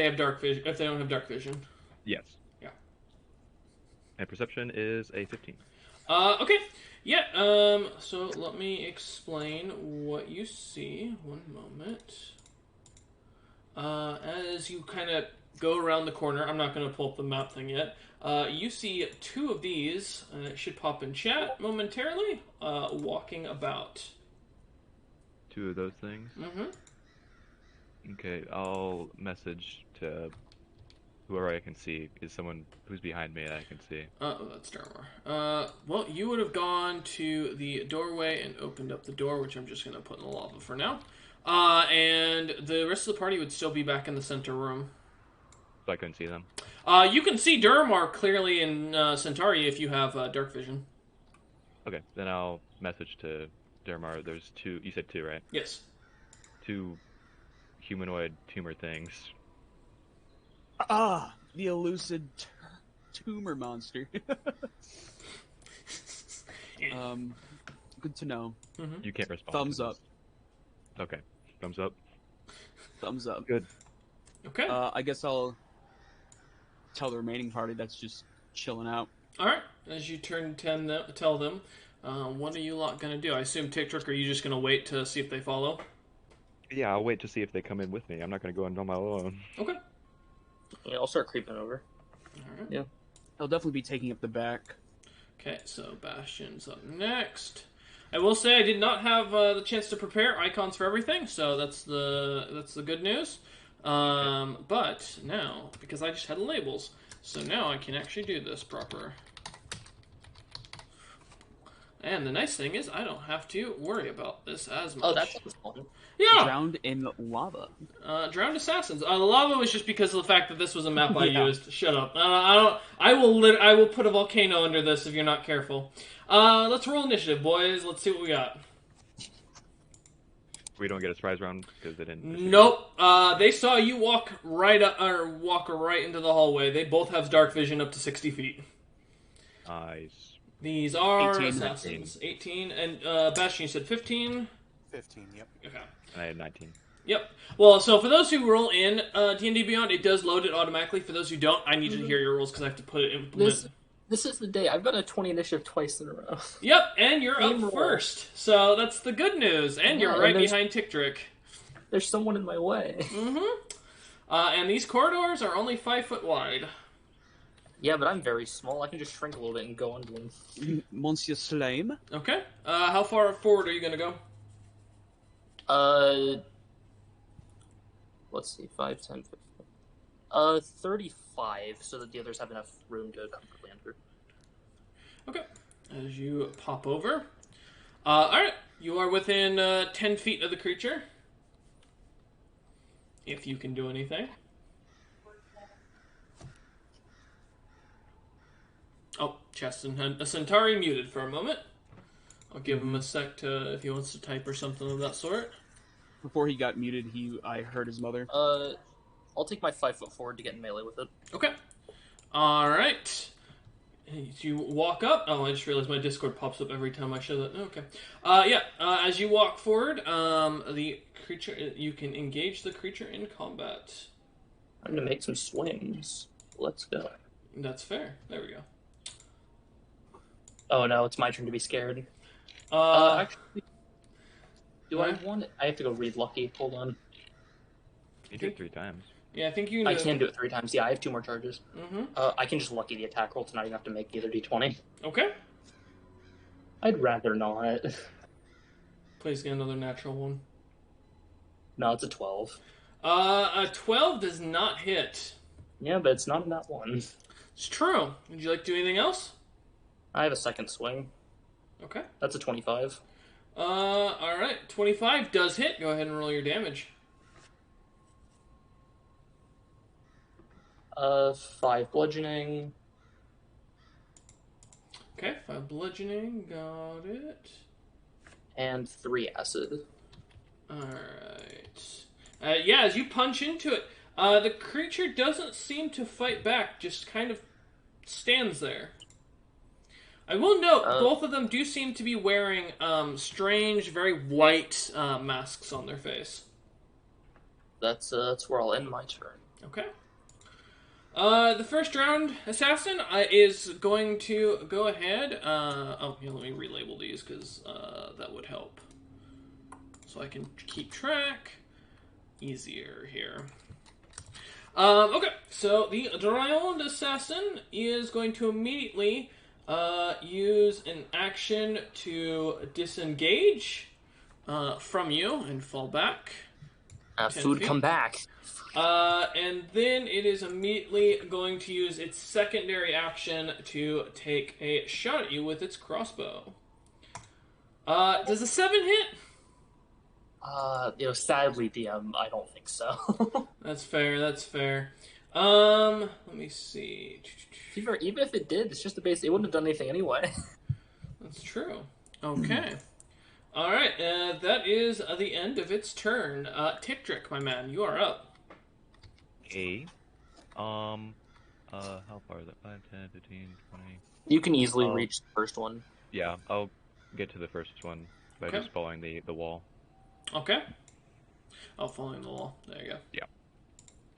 have dark vision. If they don't have dark vision. Yes. Yeah. And perception is a 15. Okay. Yeah. So let me explain what you see. One moment. As you kind of go around the corner, I'm not going to pull up the map thing yet. You see two of these, and it should pop in chat momentarily, walking about. Two of those things. Mm-hmm. Okay, I'll message to whoever I can see. Is someone who's behind me that I can see? Oh, that's Darmar. Well, you would have gone to the doorway and opened up the door, which I'm just going to put in the lava for now. And the rest of the party would still be back in the center room. So I couldn't see them. You can see Durmar clearly in Centauri if you have dark vision. Okay, then I'll message to Dermar. There's two. You said two, right? Yes. Two humanoid tumor things. Ah, the elusive tumor monster. Good to know. Mm-hmm. You can't respond. Thumbs to up. this. Okay. Thumbs up. Thumbs up. Good. Okay. I guess I'll tell the remaining party that's just chilling out. All right. As you tell them, what are you lot gonna do? I assume TikTok. Are you just gonna wait to see if they follow? Yeah, I'll wait to see if they come in with me. I'm not gonna go in on my own. Okay. Yeah, I'll start creeping over. All right. Yeah. I'll definitely be taking up the back. Okay. So Bastion's up next. I will say I did not have the chance to prepare icons for everything, so that's the good news. But now, because I just had labels, so now I can actually do this proper. And the nice thing is I don't have to worry about this as much. Oh, that's fun. yeah. Drowned in lava. Drowned assassins. The lava was just because of the fact that this was a map I Yeah. used. Shut up. I will put a volcano under this if you're not careful. Let's roll initiative, boys. Let's see what we got. We don't get a surprise round because they didn't. Nope. They saw you walk right into the hallway. They both have dark vision up to 60 feet. Nice. These are 18. assassins. 18. And Bastion, you said 15? 15, yep. Okay. And I had 19. Yep. Well, so for those who roll in D&D Beyond, it does load it automatically. For those who don't, I need you to hear your rolls because I have to put it implement. This is the day. I've got a 20 initiative twice in a row. Yep, and you're Same up roll. first. So that's the good news. And you're Yeah, right and there's- behind Ticktrick. There's someone in my way. Mm-hmm. And these corridors are only 5 foot wide. Yeah, but I'm very small. I can just shrink a little bit and go into them. Monsieur Slame. Okay. How far forward are you going to go? Let's see, 5, 10, 15. 35, so that the others have enough room to comfortably enter. Okay. As you pop over. Alright. You are within 10 feet of the creature. If you can do anything. Oh, Cheston. Centauri muted for a moment. I'll give him a sec to if he wants to type or something of that sort. Before he got muted, I heard his mother. I'll take my 5 foot forward to get in melee with it. Okay. All right. You walk up. Oh, I just realized my Discord pops up every time I show that. Okay. Yeah. As you walk forward, the creature, you can engage the creature in combat. I'm gonna make some swings. Let's go. That's fair. There we go. Oh no, it's my turn to be scared. Actually, do I want it? I have to go read lucky. Hold on. You do it 3 times. Yeah, I think you can. I can do it 3 times. Yeah, I have 2 more charges. Mm-hmm. I can just lucky the attack roll to not even have to make either d20. Okay. I'd rather not. Please get another natural one. No, it's a 12. A 12 does not hit. Yeah, but it's not in that one. It's true. Would you like to do anything else? I have a second swing. Okay. That's a 25. Alright. 25 does hit. Go ahead and roll your damage. 5 bludgeoning. Okay, 5 bludgeoning. Got it. And 3 acid. Alright. Yeah, as you punch into it, the creature doesn't seem to fight back, just kind of stands there. I will note, both of them do seem to be wearing strange, very white masks on their face. That's where I'll end my turn. Okay. The first round assassin is going to go ahead. Oh, yeah, let me relabel these because that would help. So I can keep track easier here. Okay, so the round assassin is going to immediately use an action to disengage from you and fall back. 10 Food feet. come back. And then it is immediately going to use its secondary action to take a shot at you with its crossbow. Does a 7 hit? Sadly, DM, I don't think so. That's fair, that's fair. Let me see. Even if it did, it's just a base. It wouldn't have done anything anyway. That's true. Okay. Alright, that is the end of its turn. Tickdrick, my man, you are up. A. How far is it? 5, 10, 15, 20. You can easily reach the first one. Yeah, I'll get to the first one by Okay. just following the wall. Okay. Oh, following the wall. There you go. Yeah.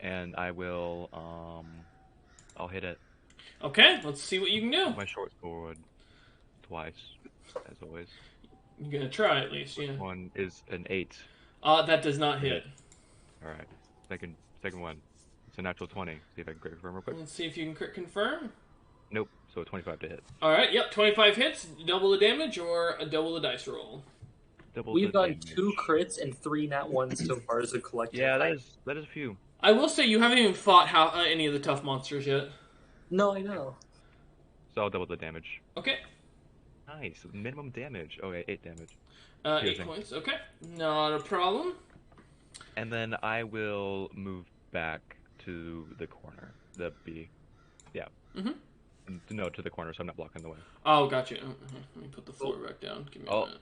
And I will, I'll hit it. Okay, let's see what you can do. My short sword twice, as always. You're gonna try at least, yeah. One is an 8. That does not hit. Alright. Second one. It's a natural 20. See if I can crit confirm real quick. Let's see if you can crit confirm. Nope. So a 25 to hit. Alright, yep, 25 hits, double the damage, or double the dice roll. Double We've the done damage. 2 crits and 3 nat 1s so far as a collective. Yeah, that is a few. I will say you haven't even fought any of the tough monsters yet. No, I know. So I'll double the damage. Okay. Nice. Minimum damage. Okay, 8 damage. 8 Piercing. points, okay. Not a problem. And then I will move back to the corner. The B. Yeah. Mhm. No, to the corner, so I'm not blocking the way. Oh, gotcha. Let me put the floor back down. Give me a minute.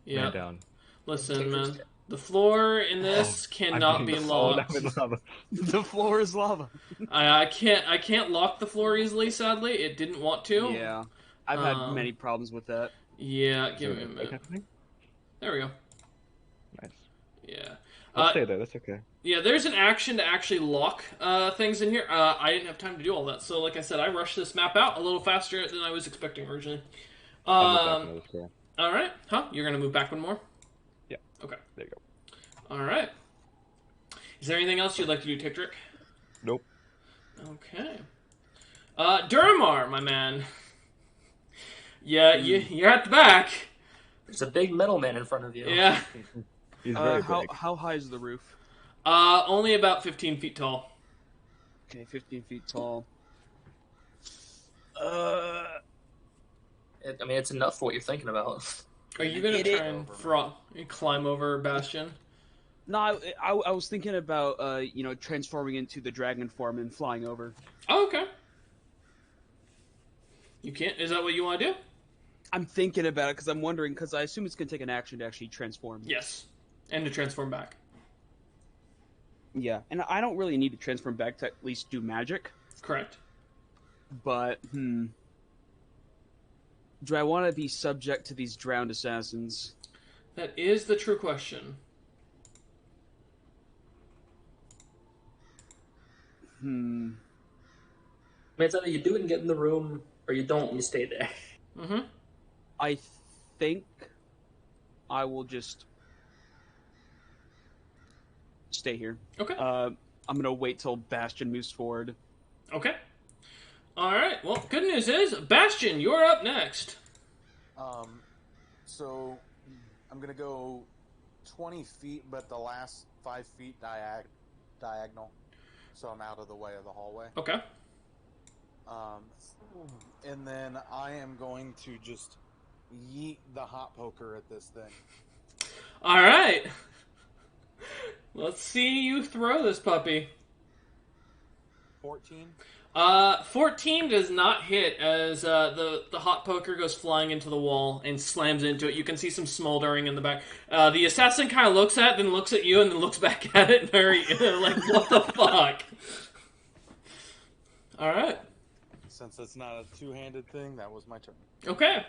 Yeah. Man down. Listen, man. The floor in this cannot be locked. The floor is lava. I can't lock the floor easily, sadly. It didn't want to. Yeah, I've had many problems with that. Yeah, give me a minute. There we go. Nice. Yeah. I'll stay there, that's okay. Yeah, there's an action to actually lock things in here. I didn't have time to do all that, so like I said, I rushed this map out a little faster than I was expecting originally. I'll move Alright. Huh? You're gonna move back one more? Yeah. Okay. There you go. Alright. Is there anything else you'd like to do, Tickdrick? Nope. Okay. Duramar, my man. Yeah, you're at the back. There's a big metal man in front of you. Yeah. He's very How big. high is the roof? Only about 15 feet tall. Okay, 15 feet tall. It's enough for what you're thinking about. Are you gonna try and climb over Bastion? No, I was thinking about transforming into the dragon form and flying over. Oh, okay. You can't. Is that what you want to do? I'm thinking about it because I'm wondering because I assume it's gonna take an action to actually transform. Yes, and to transform back. Yeah, and I don't really need to transform back to at least do magic, Correct. but do I want to be subject to these drowned assassins? That is the true question. I mean, it's either you do it and get in the room, or you don't and you stay there. Mm-hmm. I think I will just stay here. Okay. I'm gonna wait till Bastion moves forward. Okay. All right. Well, good news is, Bastion, you're up next. So I'm gonna go 20 feet, but the last 5 feet diagonal, so I'm out of the way of the hallway. Okay. And then I am going to just yeet the hot poker at this thing. All right. Let's see you throw this puppy. 14. 14 does not hit as the hot poker goes flying into the wall and slams into it. You can see some smoldering in the back. The assassin kind of looks at it, then looks at you, and then looks back at it, very like, what the fuck? All right. Since it's not a two-handed thing, that was my turn. Okay.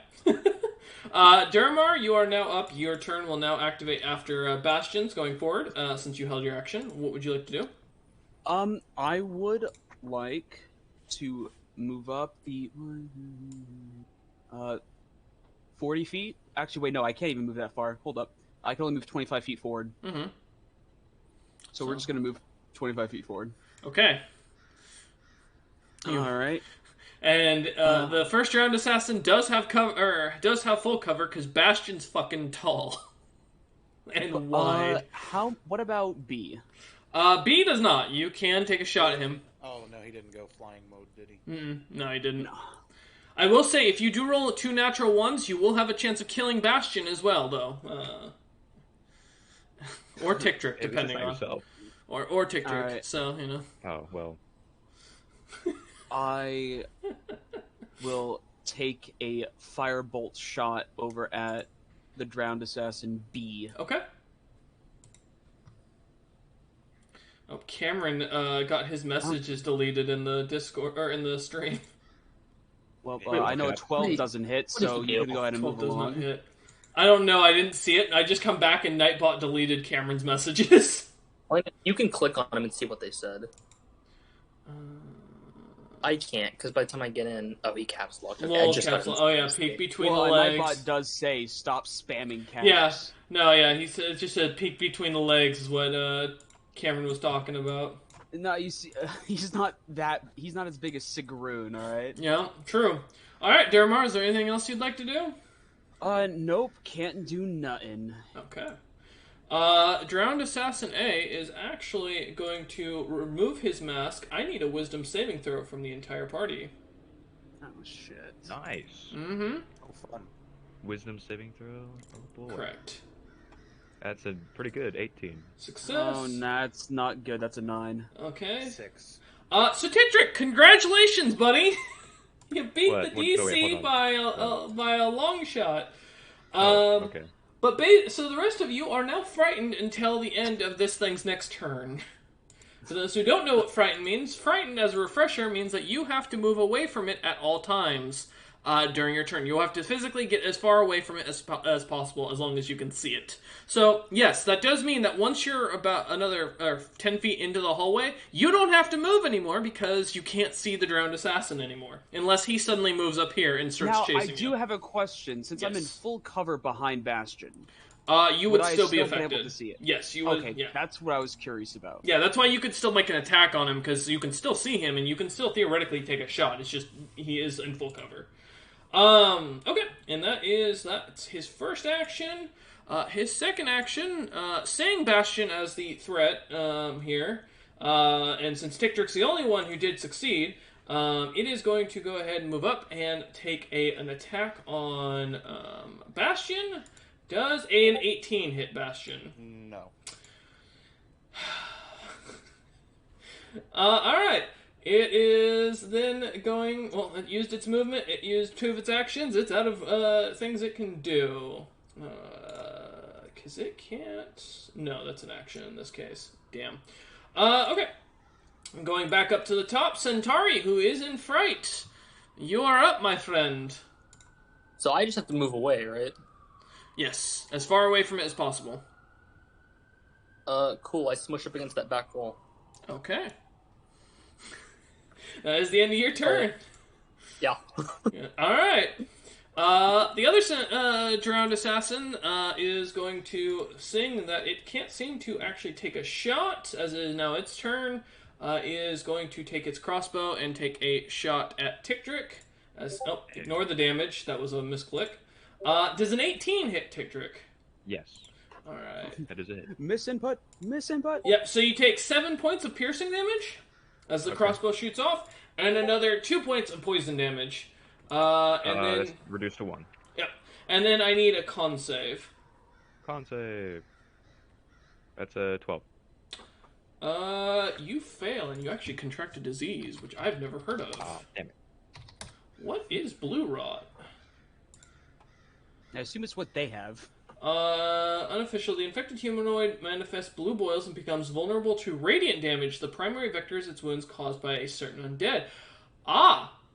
Duramar, you are now up. Your turn will now activate after Bastion's going forward, since you held your action. What would you like to do? I would like to move up the 40 feet. Actually, wait, no, I can't even move that far. Hold up. I can only move 25 feet forward. Mm-hmm. So we're just going to move 25 feet forward. Okay. All right. And the first round assassin does have does have full cover because Bastion's fucking tall and wide. What about B? B does not. You can take a shot at him. Oh, no, he didn't go flying mode, did he? No, he didn't. No. I will say, if you do roll 2 natural ones, you will have a chance of killing Bastion as well, though. Or Tick Trick, depending on. Yourself. Or Tick Trick. Right. So, you know. Oh well. I will take a firebolt shot over at the drowned assassin B. Okay. Oh, Cameron got his messages deleted in the Discord or in the stream. Well, Wait, I know okay. 12 doesn't hit, so you can go ahead and 12 move does along. not hit. I don't know. I didn't see it. I just come back and Nightbot deleted Cameron's messages. You can click on them and see what they said. I can't, because by the time I get in, he caps locked. Okay, Lol, caps lock. Oh yeah, peek between the legs. Nightbot does say stop spamming caps. Yeah. No, yeah, he said, just said peek between the legs is what Cameron was talking about. No, you see, he's not as big as Sigaroon, alright? Yeah, true. Alright, Duramar, is there anything else you'd like to do? Nope, can't do nothing. Okay. Drowned Assassin A is actually going to remove his mask. I need a wisdom saving throw from the entire party. Oh, shit. Nice. Mm-hmm. Oh, fun. Wisdom saving throw. Oh boy. Correct. That's a pretty good 18. Success. Oh, that's not good. That's a 9. Okay. 6. So Titrick, congratulations, buddy! You beat What? the Wait, DC hold on. by a long shot. Okay. But so the rest of you are now frightened until the end of this thing's next turn. For those who don't know what frightened means, frightened, as a refresher, means that you have to move away from it at all times during your turn. You'll have to physically get as far away from it as possible, as long as you can see it. So, yes, that does mean that once you're about another 10 feet into the hallway, you don't have to move anymore because you can't see the drowned assassin anymore. Unless he suddenly moves up here and starts Now, chasing I do you. have a question. Since I'm in Yes. full cover behind Bastion, You would I still be be affected. able to see it? Yes, you would. Okay, Yeah. that's what I was curious about. Yeah, that's why you could still make an attack on him, because you can still see him, and you can still theoretically take a shot. It's just, he is in full cover. Okay, and that's his first action. His second action, seeing Bastion as the threat, here, and since Tick-Trick's the only one who did succeed, it is going to go ahead and move up and take an attack on, Bastion. Does an 18 hit Bastion? No. Alright. It is then going... Well, it used its movement. It used 2 of its actions. It's out of things it can do. Because it can't... No, that's an action in this case. Damn. Okay. I'm going back up to the top. Centauri, who is in fright. You are up, my friend. So I just have to move away, right? Yes, as far away from it as possible. Cool. I smush up against that back wall. Okay. That is the end of your turn. Yeah. Yeah. All right. The other drowned assassin is going to sing that it can't seem to actually take a shot, as it is now its turn. Is going to take its crossbow and take a shot at Tickdrick. Ignore the damage. That was a misclick. Does an 18 hit Tickdrick? Yes. All right. That is it. Misinput. Yep. So you take 7 points of piercing damage as the crossbow shoots off, and another 2 points of poison damage. And then that's reduced to 1. Yep. And then I need a con save. Con save. That's a 12. You fail, and you actually contract a disease, which I've never heard of. Ah, damn it. What is blue rot? I assume it's what they have. Unofficial, the infected humanoid manifests blue boils and becomes vulnerable to radiant damage. The primary vector is its wounds caused by a certain undead.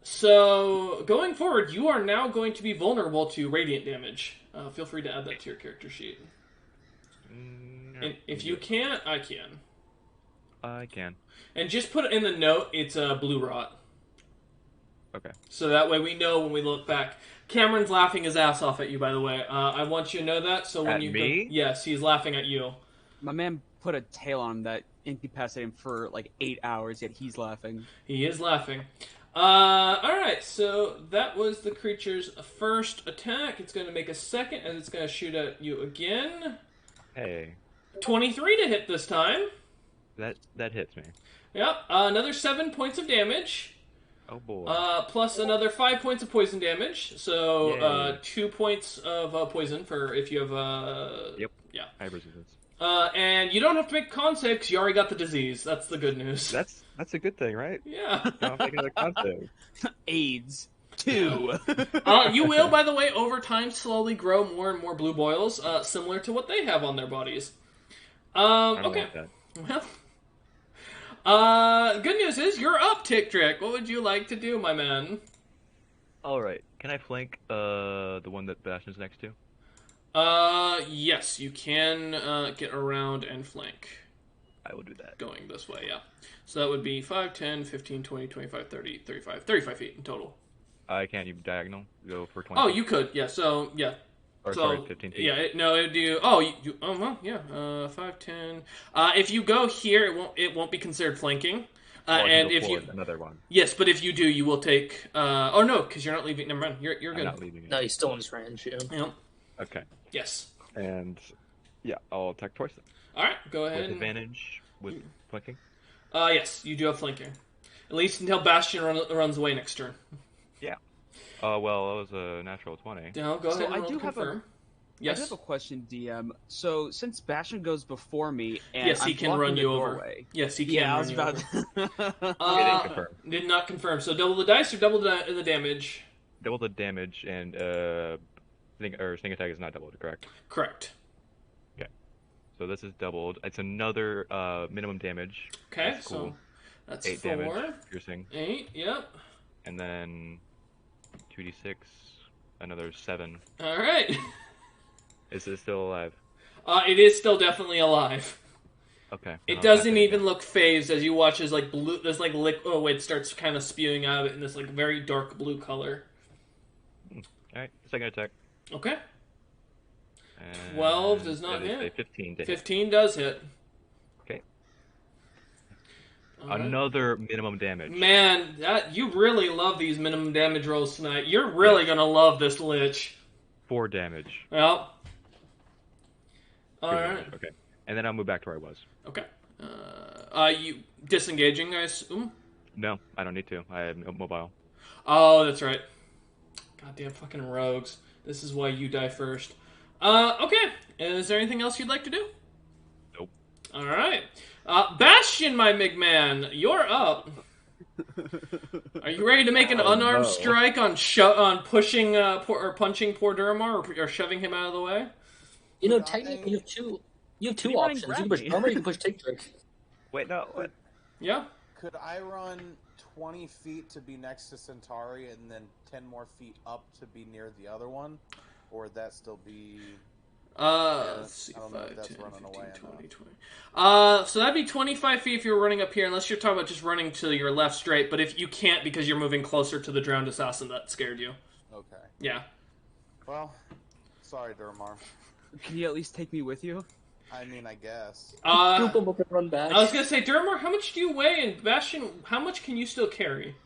So going forward, you are now going to be vulnerable to radiant damage. Feel free to add that to your character sheet. And if you can't, I can. I can. And just put it in the note, it's blue rot. Okay. So that way we know when we look back. Cameron's laughing his ass off at you, by the way. I want you to know that. So when At you me? yes, he's laughing at you. My man put a tail on him that incapacitated him for like 8 hours, yet he's laughing. He is laughing. Alright, so that was the creature's first attack. It's going to make a second, and it's going to shoot at you again. Hey. 23 to hit this time. That hits me. Yep, another 7 points of damage. Oh boy. Plus another 5 points of poison damage. So, Yay. 2 points of poison for if you have, Yep. Yeah. High resistance. And you don't have to make con save because you already got the disease. That's the good news. That's a good thing, right? Yeah. I'm taking another con save. AIDS. 2. You will, by the way, over time slowly grow more and more blue boils, similar to what they have on their bodies. I don't Okay. like that. Well, good news is you're up, Tickdrick. What would you like to do, my man? Alright. Can I flank the one that Bastion's next to? Yes, you can get around and flank. I will do that. Going this way, yeah. So that would be 5, 10, 15, 20, 25, 30, 35. 35 feet in total. Can't you diagonal? Go for 20? Oh, you could, yeah. So, yeah. Or So, sorry, 15 feet. yeah, it would do. Oh, well, yeah. 5, 10. If you go here, it won't be considered flanking. I can And go if you, forward, another one. yes, but if you do, you will take. Oh no, because you're not leaving. Never mind. You're I'm good. not leaving it. No, he's still in his range. Yeah. Yep. Okay. Yes. And yeah, I'll attack twice then. All right. Go ahead. With and- advantage with flanking. Yes, you do have flanking. At least until Bastion runs away next turn. Well, that was a natural 20. Now go So ahead and I roll do to have a- confirm. I Yes. do have a question, DM. So since Bastion goes before me, and Yes, he I'm can blocking run the you over. doorway, Yes, he can. Yeah, I run was you about. over. didn't confirm. Did not confirm. So double the dice or double the damage? Double the damage and sting attack is not doubled, correct? Correct. So this is doubled. It's another minimum damage. Okay, That's cool. so that's 8 4. damage piercing, 8. Yep. and then 2d6, another 7. All right. Is it still alive? It is still definitely alive. Okay. It I'll doesn't attack it even look phased as you watch as like blue. There's like it starts kind of spewing out of it in this like very dark blue color. again. All right, second attack. Okay. And 12 does not that is hit. a 15 to hit. 15 does hit. Okay. All right. Another minimum damage. Man, you really love these minimum damage rolls tonight. You're really gonna love this Lich. 4 damage. Well. 3 All right. damage. Okay. And then I'll move back to where I was. Okay. You disengaging, I assume? No, I don't need to. I am mobile. Oh, that's right. Goddamn fucking rogues. This is why you die first. Okay. Is there anything else you'd like to do? Nope. Alright. Bastion, my big man, you're up. Are you ready to make an unarmed no. strike on pushing or punching poor Durmar or shoving him out of the way? You know, technically you have two Keep running options. You can push gravity. armor, you can push take trick. Wait, no. What? Yeah. Could I run 20 feet to be next to Centauri and then 10 more feet up to be near the other one? Or would that still be... Let's see, I don't know 5, if that's 10, running 15, away or 20, not. 20. So that'd be 25 feet if you're running up here, unless you're talking about just running to your left straight, but if you can't because you're moving closer to the drowned assassin that scared you. Okay. Yeah. Well, sorry, Durmar. Can you at least take me with you? I mean, I guess. Scoop them up and run back. I was gonna say, Durmar, how much do you weigh, and Bastion, how much can you still carry?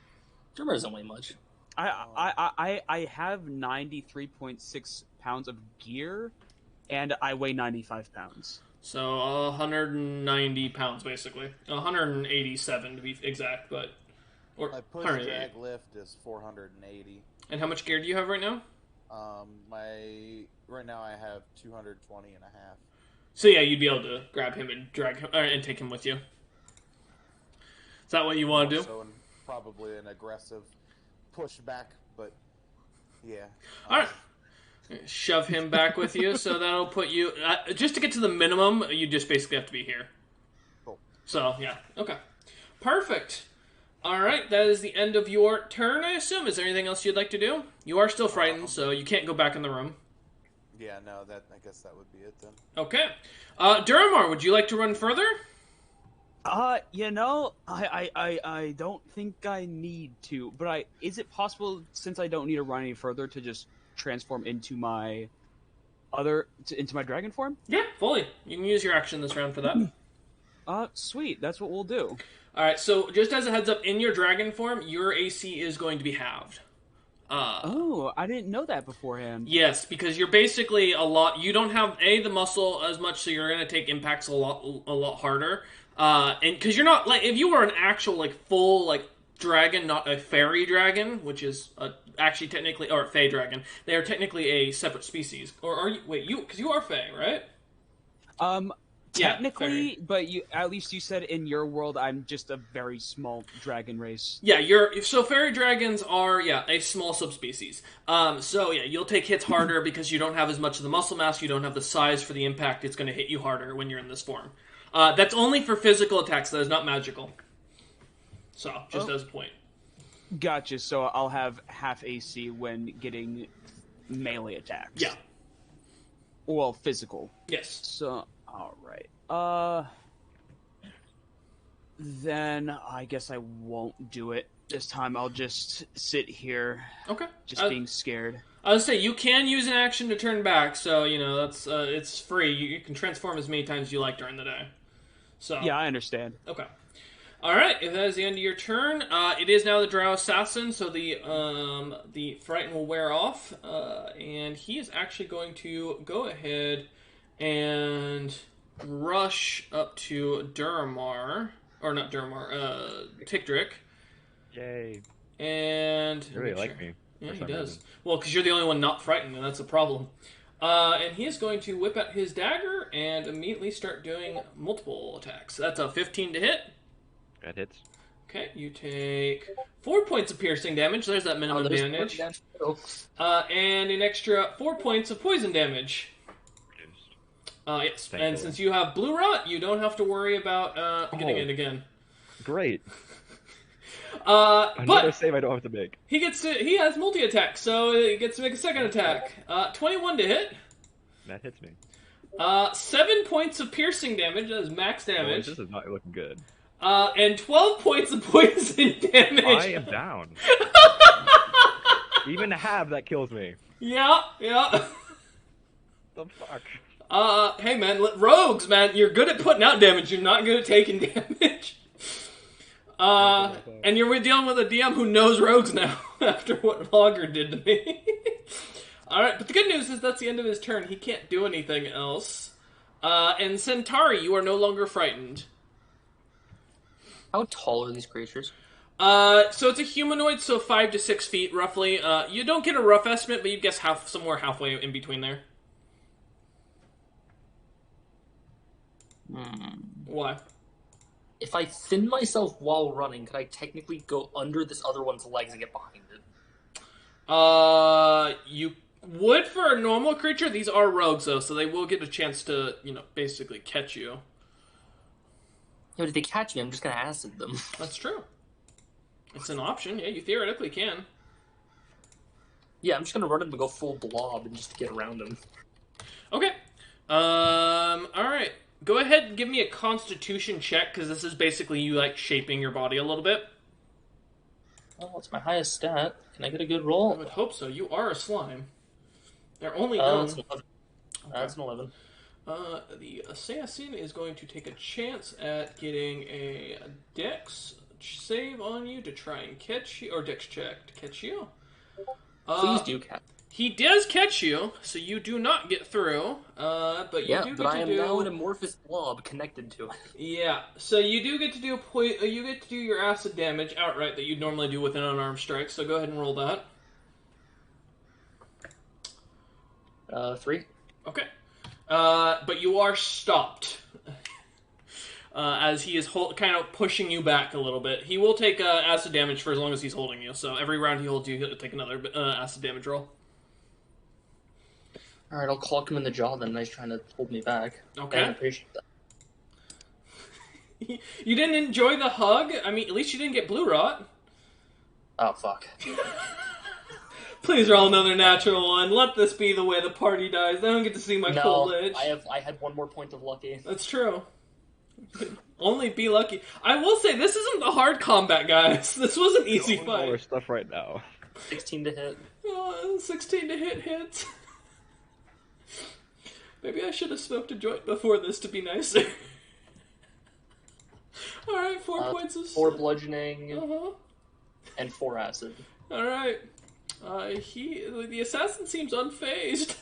Drummer doesn't weigh much. I have 93.6 pounds of gear, and I weigh 95 pounds. So 190 pounds, basically. 187 to be exact, but or My push 180. drag lift is 480. And how much gear do you have right now? Right now I have 220 and a half. So yeah, you'd be able to grab him and drag him and take him with you. Is that what you want to do? So probably an aggressive pushback, but yeah. All right. Shove him back with you, so that'll put you just to get to the minimum. You just basically have to be here. Cool. So yeah, okay, perfect. All right, that is the end of your turn, I assume. Is there anything else you'd like to do? You are still frightened, so you can't go back in the room. Yeah, no, I guess that would be it then. Okay. Duramar, would you like to run further? I don't think I need to, but is it possible, since I don't need to run any further, to just transform into my dragon form? Yeah, fully. You can use your action this round for that. Sweet. That's what we'll do. All right, so just as a heads up, in your dragon form, your AC is going to be halved. I didn't know that beforehand. Yes, because you're basically you don't have the muscle as much, so you're going to take impacts a lot harder. And because you're not if you were an actual full dragon, not a fairy dragon, which is actually technically, or a fey dragon, they are technically a separate species. Or are you? Wait, because you are fey, right? Technically, but at least you said in your world I'm just a very small dragon race. Yeah, so fairy dragons are a small subspecies. So yeah, you'll take hits harder because you don't have as much of the muscle mass, you don't have the size for the impact. It's going to hit you harder when you're in this form. That's only for physical attacks. That is not magical. So just as a point. Gotcha. So I'll have half AC when getting melee attacks. Yeah. Well, physical. Yes. So. All right. Then I guess I won't do it this time. I'll just sit here. Okay. Just being scared. I would say you can use an action to turn back, so that's it's free. You can transform as many times as you like during the day. So yeah, I understand. Okay. All right. If that is the end of your turn, it is now the Drow Assassin. So the frighten will wear off, and he is actually going to go ahead and rush up to Duramar, or not Duramar, Tigdrick. Yay. And You really like me. Yeah, for he some does. reason. Well, because you're the only one not frightened, and that's a problem. And he is going to whip out his dagger and immediately start doing multiple attacks. That's a 15 to hit. That hits. Okay, you take 4 points of piercing damage. There's that minimum damage. And an extra 4 points of poison damage. Reduced. Yes. Thank And you. since you have blue rot, you don't have to worry about getting it again. Great. But Another save I don't have to make. he has multi-attack, so he gets to make a second attack. 21 to hit. That hits me. 7 points of piercing damage. That is max Boy, damage. this is not looking good. And 12 points of poison damage. I am down. Even half that kills me. Yeah. The fuck? Hey man, rogues, man, you're good at putting out damage. You're not good at taking damage. And you're dealing with a DM who knows rogues now after what Logger did to me. Alright, but the good news is that's the end of his turn. He can't do anything else. And Centauri, you are no longer frightened. How tall are these creatures? So it's a humanoid, so 5 to 6 feet, roughly. You don't get a rough estimate, but you guess somewhere halfway in between there. Why? If I thin myself while running, could I technically go under this other one's legs and get behind it? You would for a normal creature. These are rogues, though, so they will get a chance to, basically catch you. but if they catch me, I'm just gonna acid them. That's true. It's an option. Yeah, you theoretically can. Yeah, I'm just gonna run him and go full blob and just get around him. Okay. Alright. Go ahead and give me a constitution check, because this is basically you, like, shaping your body a little bit. Oh, it's my highest stat. Can I get a good I roll? would hope so. You are a slime. They're only That's known. an 11. That's an 11. The assassin is going to take a chance at getting a dex save on you to try and catch you, or dex check to catch you. Please do catch. He does catch you, so you do not get through. But you Yeah, do but get I to am do. now an amorphous blob connected to it. Yeah, so you do get to do you get to do your acid damage outright that you'd normally do with an unarmed strike. So go ahead and roll that. 3. Okay. But you are stopped. As he is kind of pushing you back a little bit. He will take acid damage for as long as he's holding you. So every round he holds you, he'll take another acid damage roll. Alright, I'll clock him in the jaw then. He's trying to hold me back. Okay. I appreciate that. You didn't enjoy the hug? I mean, at least you didn't get blue rot. Oh, fuck. Please roll another natural one. Let this be the way the party dies. I don't get to see my cool Lich. I had one more point of lucky. That's true. Only be lucky. I will say, this isn't the hard combat, guys. This was an easy More fight. stuff right now. 16 to hit. 16 to hit hits. Maybe I should have smoked a joint before this to be nicer. Alright, 4 points of... 4 bludgeoning, Uh-huh. and 4 acid. Alright. The assassin seems unfazed.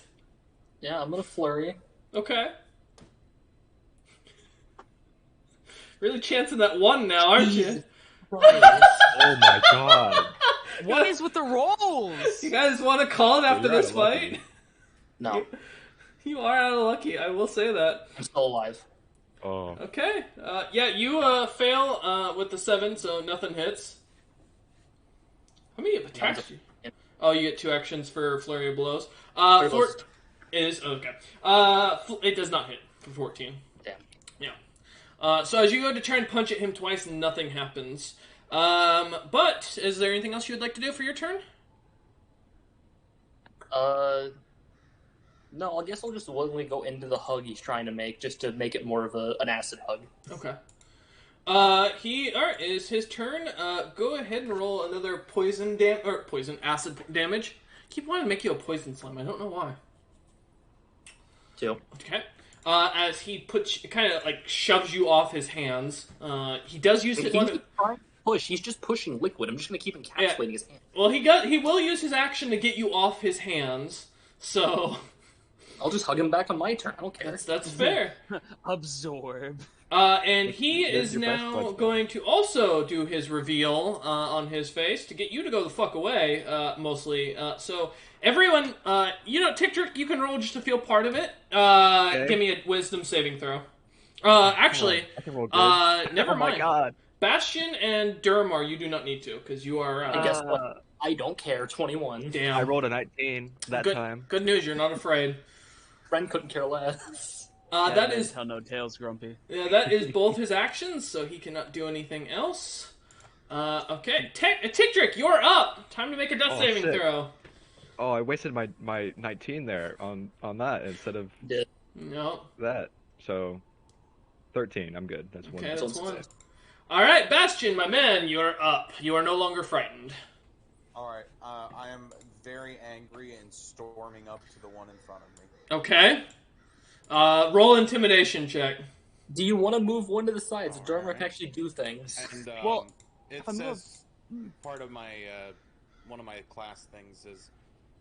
Yeah, I'm gonna flurry. Okay. Really chancing that one now, aren't you? Right. Oh my god. What is with the rolls? You guys want to call it after You're this out of lucky. fight? No, You are out of lucky, I will say that. I'm still alive. Oh. Okay. Yeah, you fail with the 7, so nothing hits. How many attacks? Oh, you get 2 actions for Flurry of Blows. Is okay. It does not hit for 14. Damn. Yeah. So as you go to try and punch at him twice, nothing happens. But is there anything else you would like to do for your turn? No, I guess I'll just willingly go into the hug he's trying to make, just to make it more of an acid hug. Okay. Alright, it is his turn. Go ahead and roll another acid damage. Keep wanting to make you a poison slime, I don't know why. 2. Okay. As he kind of like shoves you off his hands. He does use his one. Push. He's just pushing liquid. I'm just gonna keep encapsulating his hand. Well, he will use his action to get you off his hands. So I'll just hug him back on my turn. I don't care. that's fair. Absorb. And he is your best now budget. going to also do his reveal on his face to get you to go the fuck away, mostly. So everyone, Tick-Trick, you can roll just to feel part of it. Okay. Give me a wisdom saving throw. Actually, I can roll good. never Oh my mind. god. Bastion and Durmar, you do not need to, because you are... And guess what? I don't care. 21. damn. I rolled a 19 that good, time. Good news, you're not afraid. Friend couldn't care less. That is... Tell no tales, Grumpy. Yeah, that is both his actions, so he cannot do anything else. Okay. Tick-Trick, you're up! Time to make a death Oh, saving shit. throw. Oh, I wasted my 19 there on that instead of No. that. So 13, I'm good. That's one. Okay, Sounds that's one. good. Alright, Bastion, my man, you're up. You are no longer frightened. Alright, I am very angry and storming up to the one in front of me. Okay. Roll intimidation check. Do you want to move one to the sides? Durmar Alright. can actually do things. And Well, it I'm says part of my one of my class things is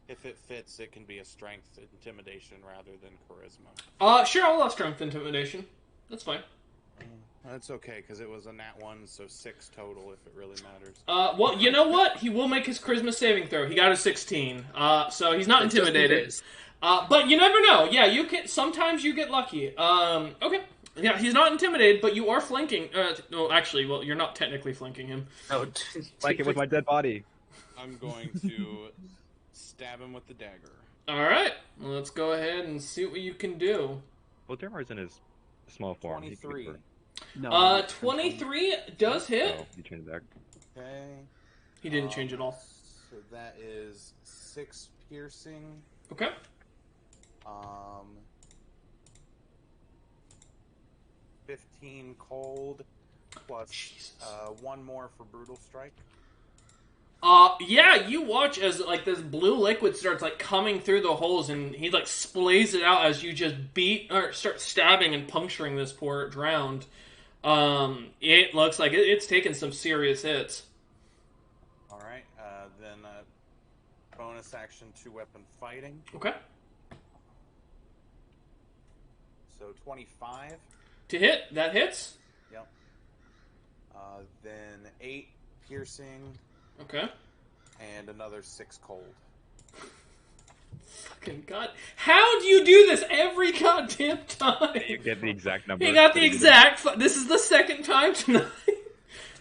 if it fits, it can be a strength intimidation rather than charisma. Sure, I'll allow strength intimidation. That's fine. That's okay because it was a nat 1, so 6 total if it really matters. Well, you know what? He will make his charisma saving throw. He got a 16. So he's not Just in intimidated. case. But you never know. Yeah, you can. Sometimes you get lucky. Okay. Yeah, he's not intimidated, but you are flanking. Well, you're not technically flanking him. No, Like it with my dead body. I'm going to stab him with the dagger. All right. Well, let's go ahead and see what you can do. Well, Dermar's in his small form. He can 23. be No. 23 does hit. Oh, you turned it back. Okay. He didn't change at all. So that is 6 piercing. Okay. 15 cold, plus Jesus. 1 more for brutal strike. Yeah, you watch as like this blue liquid starts like coming through the holes, and he like splays it out as you just beat or start stabbing and puncturing this poor drowned. It looks like it's taken some serious hits. All right. Then bonus action 2-weapon fighting. Okay. So 25. To hit, that hits. Yep. Then 8 piercing Okay. and another 6 cold. Fucking god. How do you do this every goddamn time? You get the exact number. You got the that you did. exact. This is the second time tonight.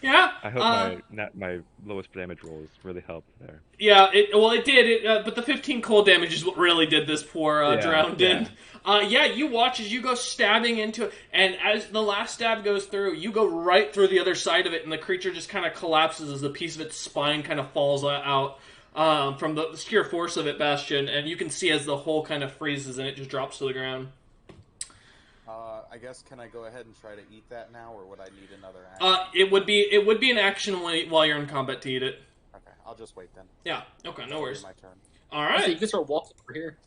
Yeah. I hope my lowest damage roll has really helped there. Yeah. It did. But the 15 cold damage is what really did this poor drowned in. Yeah. You watch as you go stabbing into it, and as the last stab goes through, you go right through the other side of it, and the creature just kind of collapses as a piece of its spine kind of falls out from the sheer force of it, Bastion, and you can see as the hole kind of freezes and it just drops to the ground. I guess can I go ahead and try to eat that now, or would I need another action? It would be an action while you're in combat to eat it. Okay, I'll just wait then. Yeah. Okay. No worries. My turn. All So you right. can start walking over here.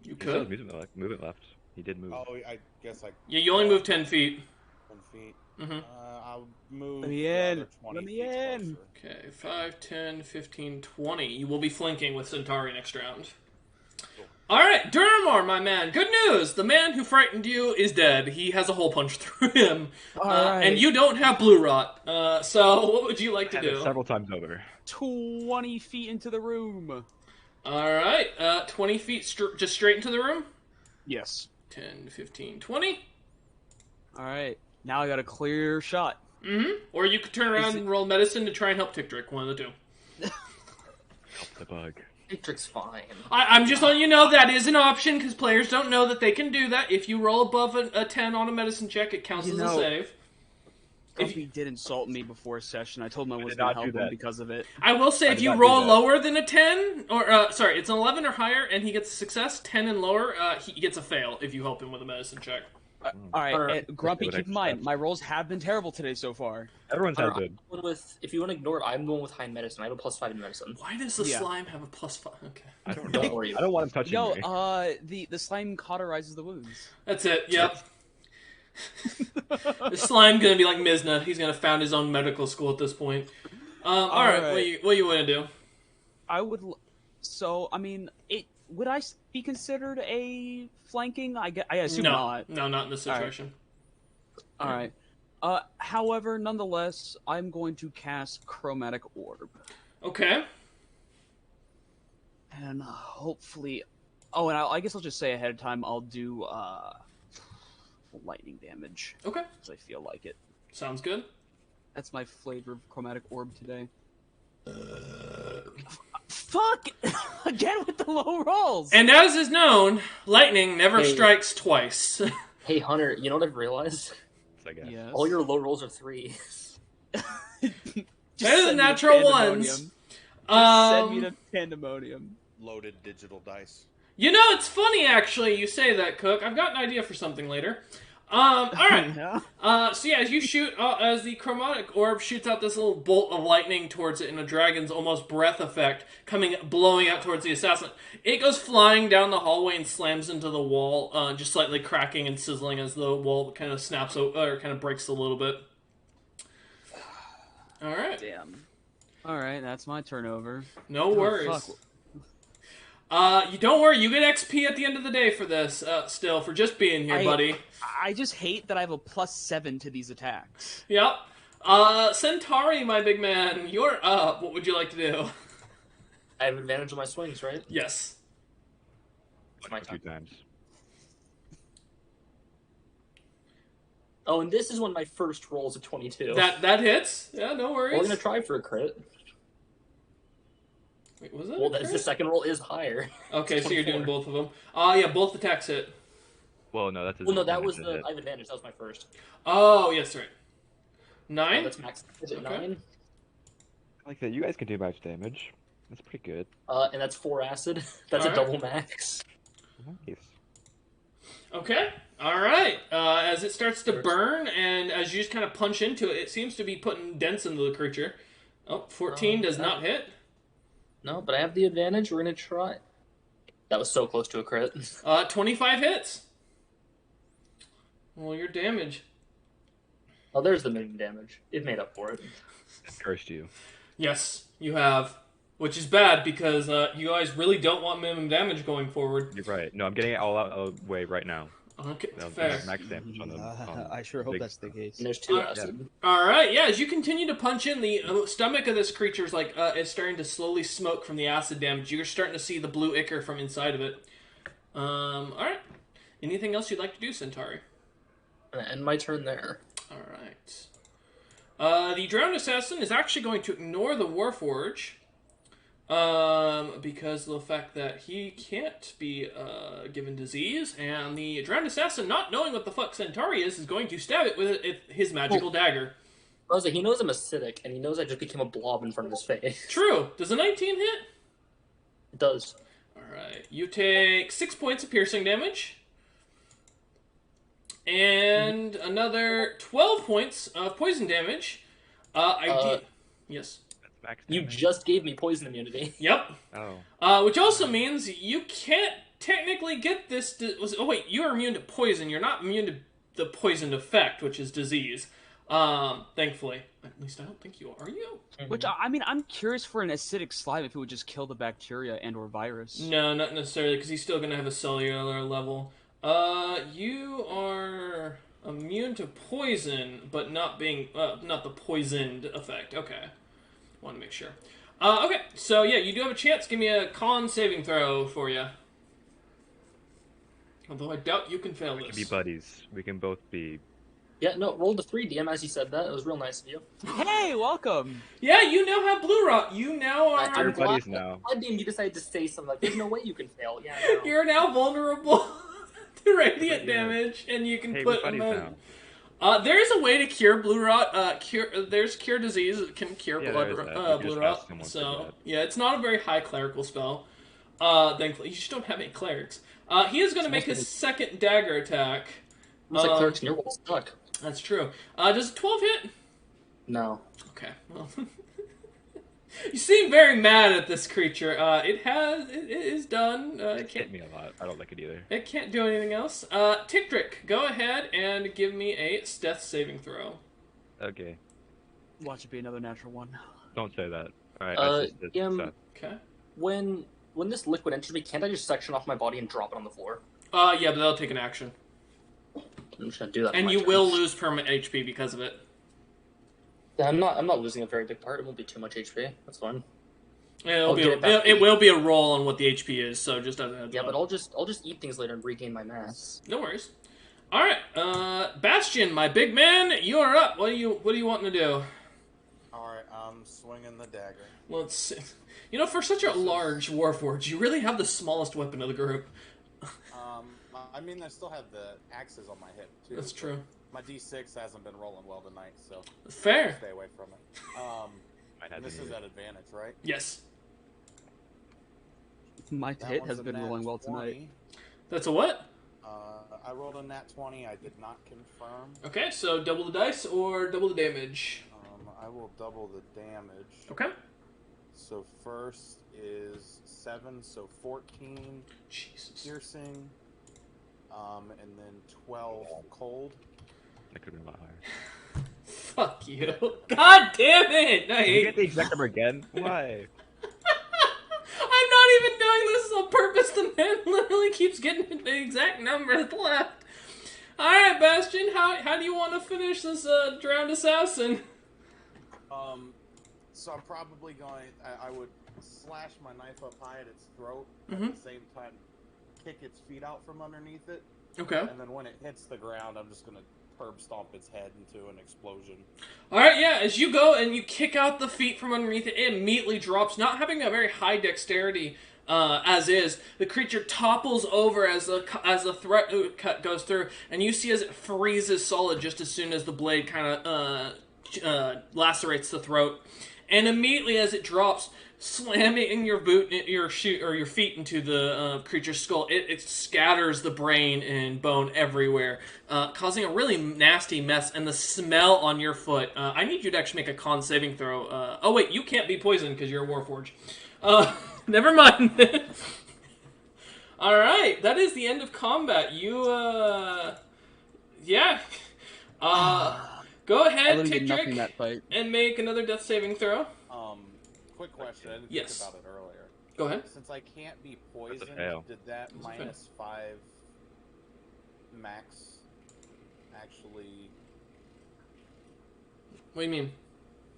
You He still has could. movement left. He did move. Oh, I guess I. Yeah. You only move 10 feet. 10 feet. Mhm. I'll move. Let me the in. other 20 Let me feet in. closer. Okay. 5, 10, 15, 20. You will be flanking with Centauri next round. All right, Duramar, my man. Good news. The man who frightened you is dead. He has a hole punched through him. Alright. And you don't have blue rot. So what would you like to Had it do? several times over. 20 feet into the room. All right. 20 feet just straight into the room. Yes. 10, 15, 20. All right. Now I got a clear shot. Mm-hmm. Or you could turn around and roll medicine to try and help Tickdrick. One of the two. Help the bug. Matrix fine. I'm just letting you know that is an option because players don't know that they can do that. If you roll above a 10 on a medicine check, it counts as a save. Grumpy did insult me before a session. I told him I wasn't not going to do help him that. because of it. I will say I if did you not do roll that. lower than a 10, or sorry, it's an 11 or higher, and he gets a success, 10 and lower, he gets a fail if you help him with a medicine check. All right, Alright. Grumpy, What keep in I mind, expect. my rolls have been terrible today so far. Everyone's had Alright, good. I'm going with, if you want to ignore it, I'm going with high medicine. I have a +5 in medicine. Why does the Yeah. slime have a +5? Okay. I don't Don't know. worry. I don't want him touching Yo, me. the slime cauterizes the wounds. That's it, yep. The slime gonna be like Mizna. He's gonna found his own medical school at this point. Alright, what you want to do? I would. So, I mean, would I be considered a flanking? I assume No, not. no, not in this Alright. situation. All right. However, nonetheless, I'm going to cast Chromatic Orb, Okay. and hopefully, and I guess I'll just say ahead of time I'll do lightning damage Okay. because I feel like it. Sounds good. That's my flavor of Chromatic Orb today. Fuck! Again with the low rolls. And as is known, lightning never Hey. strikes twice. Hey, Hunter, you know what I've realized? I guess. Yes. All your low rolls are 3s. Just Better than send me to natural Pandemonium. ones. Just send me to Pandemonium. Loaded digital dice. You know, it's funny actually you say that, Cook. I've got an idea for something later. Alright. Yeah. So yeah, as you shoot, as the chromatic orb shoots out this little bolt of lightning towards it in a dragon's almost breath effect, blowing out towards the assassin, it goes flying down the hallway and slams into the wall, just slightly cracking and sizzling as the wall kind of snaps or kind of breaks a little bit. All right, Damn. All right, that's my turnover. no Oh, worries. fuck. You don't worry, you get XP at the end of the day for this. Still, for just being here, buddy. I just hate that I have a +7 to these attacks. Yep. Centauri, my big man, you're up. What would you like to do? I have advantage on my swings, right? Yes. It's my A few turn. times. Oh, and this is one of my first rolls of 22. That hits. Yeah, no We're worries. gonna try for a crit. Wait, was it? Well, a the crit? second roll is higher. Okay, so you're doing 24. both of them. Yeah, both attacks hit. Well, no, that's a Well, no, that disadvantage was to the. hit. I have advantage. That was my first. Oh, yes, right. Oh, 9? that's max. Is it Okay. 9? I like that. You guys can do max damage. That's pretty good. And that's 4 acid. That's a Alright. double max. Nice. Okay. All right. As it starts to burn, and as you just kind of punch into it, it seems to be putting dents into the creature. Oh, 14 does not hit. No, but I have the advantage. We're gonna try. That was so close to a crit. 25 hits. Well, your damage. Oh, there's the minimum damage. It made up for it. It cursed you. Yes, you have. Which is bad because you guys really don't want minimum damage going forward. You're right. No, I'm getting it all out of the way right now. Okay, No, fair. max damage on them. I sure hope that's the case. And there's 2 acid. All right, yeah. As you continue to punch in, the stomach of this creature is like it's starting to slowly smoke from the acid damage. You're starting to see the blue ichor from inside of it. All right. Anything else you'd like to do, Centauri? And my turn there. All right. The drowned assassin is actually going to ignore the Warforge. Because of the fact that he can't be given disease, and the drowned assassin, not knowing what the fuck Centauri is going to stab it with his magical dagger. Rosa, he knows I'm acidic, and he knows I just became a blob in front of his face. True. Does a 19 hit? It does. Alright. You take 6 points of piercing damage. And another 12 points of poison damage. Yes. Max You damage. just gave me poison immunity. Yep. Oh. Which also means you can't technically get this. Oh wait, you are immune to poison. You're not immune to the poisoned effect, which is disease. Thankfully, at least I don't think you are. Are you? Which I mean, I'm curious for an acidic slime if it would just kill the bacteria and/or virus. No, not necessarily, because he's still gonna have a cellular level. You are immune to poison, but not the poisoned effect. Okay, want to make sure. Okay, so yeah, you do have a chance. Give me a con saving throw for you. Although I doubt you can fail We this. can be buddies. We can both be. Yeah, no, rolled a 3 DM as you said that. It was real nice of you. Hey, welcome. Yeah, you now have blue rot. You now are. I'm buddies glad- now. I mean, you decided to say something like, "There's no way you can fail." Yeah, I know. You're now vulnerable to radiant Yeah. damage, and you can Hey, put we're them buddies in. now. There is a way to cure blue rot. There's cure disease. It can cure Yeah, blood there is that. You blue just rot. ask someone for So that. yeah, it's not a very high clerical spell. Thankfully, you just don't have any clerics. He is going to make his second dagger attack. Looks like clerics in your world stuck. That's true. Does a 12 hit? No. Okay. Well, you seem very mad at this creature. It is done. It Hit can't. me a lot. I don't like it either. It can't do anything else. Tickdrick, go ahead and give me a death saving throw. Okay. Watch it be another natural one. Don't say that. Alright, Okay. When this liquid enters me, can't I just section off my body and drop it on the floor? Yeah, but that'll take an action. I'm just gonna do that. on And my you turn. will lose permanent HP because of it. Yeah, I'm not losing a very big part. It won't be too much HP. That's fine. It'll I'll be get it back. it will be a roll on what the HP is, so just as a heads Yeah, up. but I'll just eat things later and regain my mass. No worries. All right, Bastion, my big man, you are up. What are you wanting to do? Alright, I'm swinging the dagger. Let's see. You know, for such a large Warforged, you really have the smallest weapon of the group. I mean, I still have the axes on my hip, too. That's but true. My D6 hasn't been rolling well tonight, so Fair. stay away from it. Might have This to is do at advantage, right? Yes. My That hit one's has a been nat rolling well 20. tonight. That's a what? I rolled a nat 20. I did not confirm. Okay, so double the dice or double the damage. I will double the damage. Okay. So first is 7, so 14 Jesus. piercing, and then 12 cold. That could have been a lot higher. Fuck you. God damn it! I Did you hate get the exact number again? Why? I'm not even doing this on purpose. The man literally keeps getting the exact number left. Alright, Bastion, how do you want to finish this drowned assassin? So I'm probably going. I would slash my knife up high at its throat, Mhm. at the same time kick its feet out from underneath it, Okay. and then when it hits the ground, I'm just gonna curb stomp its head into an explosion. Alright, yeah, as you go and you kick out the feet from underneath it, it immediately drops, not having a very high dexterity. as is. The creature topples over as the threat cut goes through, and you see as it freezes solid just as soon as the blade kind of lacerates the throat. And immediately as it drops, slamming your feet into the creature's skull, it scatters the brain and bone everywhere, causing a really nasty mess. And the smell on your foot. I need you to actually make a con saving throw. Oh wait, you can't be poisoned because you're a Warforged. Never mind. All right, that is the end of combat. You, yeah. Go ahead, did nothing Tigrick, that fight. and make another death saving throw. Quick question. I didn't Yes. think about it earlier. Go ahead. Since I can't be That's a poisoned, fail. did that That's a fail. -5 max actually What do you mean?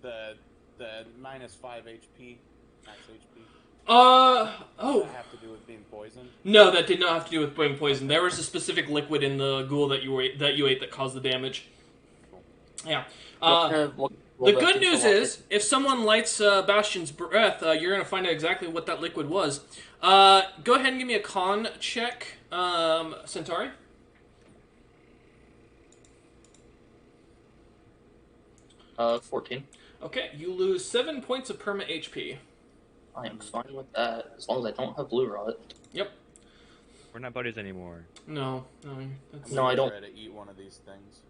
the -5 HP max HP? Oh. Does that have to do with being poisoned? No, that did not have to do with being poisoned. There was a specific liquid in the ghoul that you ate that caused the damage. Yeah. The good news is, if someone lights Bastion's breath, you're going to find out exactly what that liquid was. Go ahead and give me a con check, Centauri. Uh, 14. Okay, you lose 7 points of perma HP. I am fine with that, as long as I don't have blue rot. Yep. We're not buddies anymore. No, that's... No, I don't. Try to eat one of these things.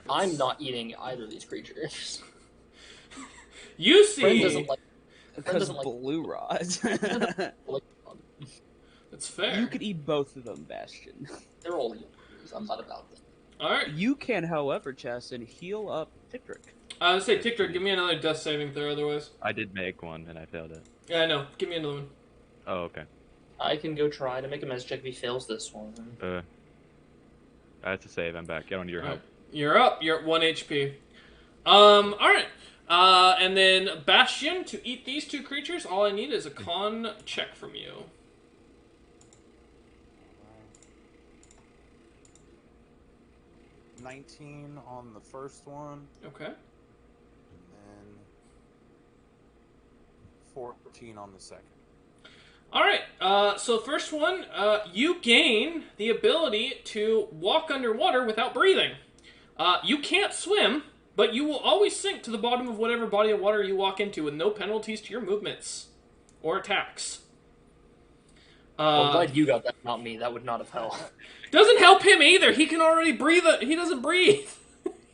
I'm not eating either of these creatures. You Friend see... doesn't like. Because doesn't like- blue rods. That's fair. You could eat both of them, Bastion. They're all yours. I'm not about them. Alright. You can, however, Chastin, heal up Tigrick. I was say, Tictor, give me another death saving throw otherwise. I did make one and I failed it. Yeah, I know. Give me another one. Oh, okay. I can go try to make a mess check if he fails this one. I have to save. I'm back. I don't need your help. You're up. You're at 1 HP. Alright. And then Bastion, to eat these two creatures, all I need is a con check from you. Uh, 19 on the first one, Okay. and then 14 on the second. Alright, so first one, you gain the ability to walk underwater without breathing. You can't swim, but you will always sink to the bottom of whatever body of water you walk into with no penalties to your movements or attacks. I'm glad you got that, not me. That would not have helped. Doesn't help him either. He can already breathe. He doesn't breathe.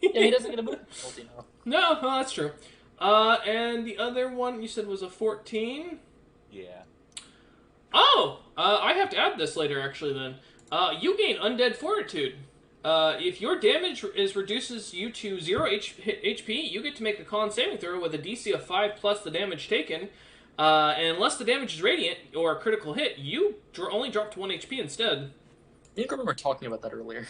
Yeah, he doesn't get a movement penalty now. No, well, that's true. And the other one you said was a 14. Yeah. Oh, I have to add this later, actually, then. You gain Undead Fortitude. If your damage reduces you to 0 HP, you get to make a con saving throw with a DC of 5 plus the damage taken. And unless the damage is radiant or a critical hit, you only drop to 1 HP instead. I think I remember talking about that earlier.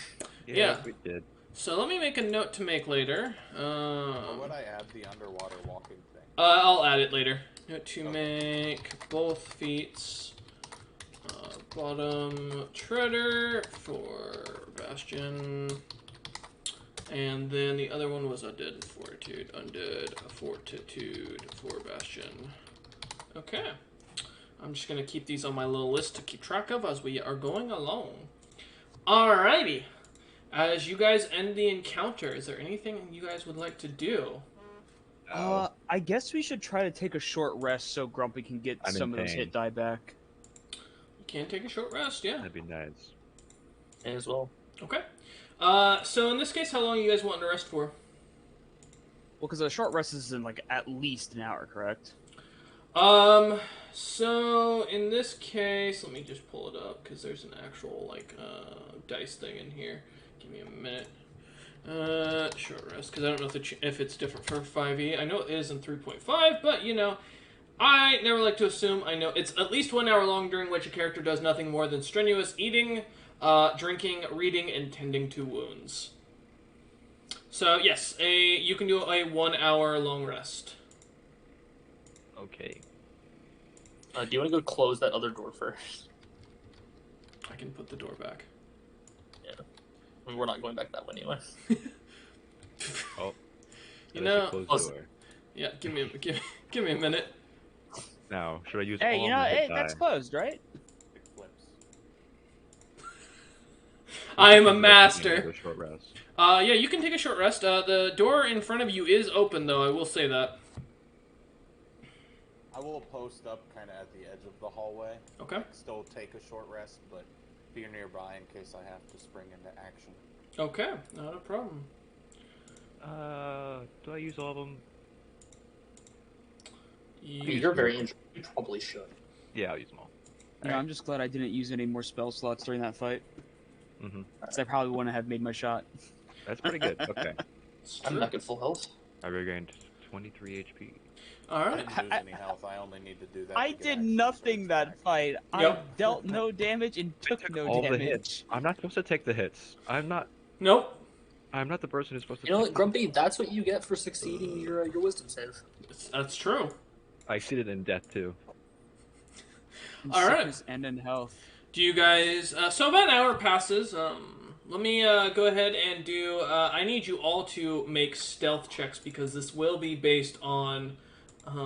Yeah. We did. So let me make a note to make later. Or would I add the underwater walking thing? I'll add it later. Note to make both feats. Bottom treader for Bastion. And then the other one was Undead Fortitude. Undead Fortitude for Bastion. Okay. I'm just going to keep these on my little list to keep track of as we are going along. Alrighty. As you guys end the encounter, is there anything you guys would like to do? I guess we should try to take a short rest so Grumpy can get I'm in some of those pain. hit die back. You can take a short rest, yeah. That'd be nice. May as well. Okay. So in this case, how long are you guys wanting to rest for? Well, because a short rest is in like at least an hour, correct? So in this case, let me just pull it up because there's an actual like dice thing in here. Give me a minute. Short rest because I don't know if it's different for 5e. I know it is in 3.5, but you know, I never like to assume. I know it's at least 1 hour long during which a character does nothing more than strenuous eating, drinking, reading, and tending to wounds. So yes, you can do a 1 hour long rest. Okay. Do you want to go close that other door first? I can put the door back. Yeah. I mean, we're not going back that way anyway. Oh. You I should know, close the Listen. door. yeah. Give me a minute. Now, should I use Hey, all you of know, the hit hey, die? that's closed, right? It flips. I am a Taking master. a short rest. Yeah, you can take a short rest. The door in front of you is open, though. I will say that. I will post up kind of at the edge of the hallway. Okay. Like, still take a short rest, but be nearby in case I have to spring into action. Okay, not a problem. Do I use all of them? I mean, you're very injured. You probably should. Yeah, I'll use them all. You know, I'm just glad I didn't use any more spell slots during that fight. Mm-hmm. Because I probably wouldn't have made my shot. That's pretty good. Okay. I'm back at full health. I regained 23 HP. All I right. didn't lose any health. I only need to do that. I to get did action nothing for that attack. fight. I Yep. dealt no damage and took no all the damage. hits. I'm not supposed to take the hits. Nope. I'm not the person who's supposed to. You know take what, Grumpy? That's what you get for succeeding your wisdom save. That's true. I exceeded in death too. In All right. sickness and in health. Do you guys... so about an hour passes. Let me go ahead and do... I need you all to make stealth checks because this will be based on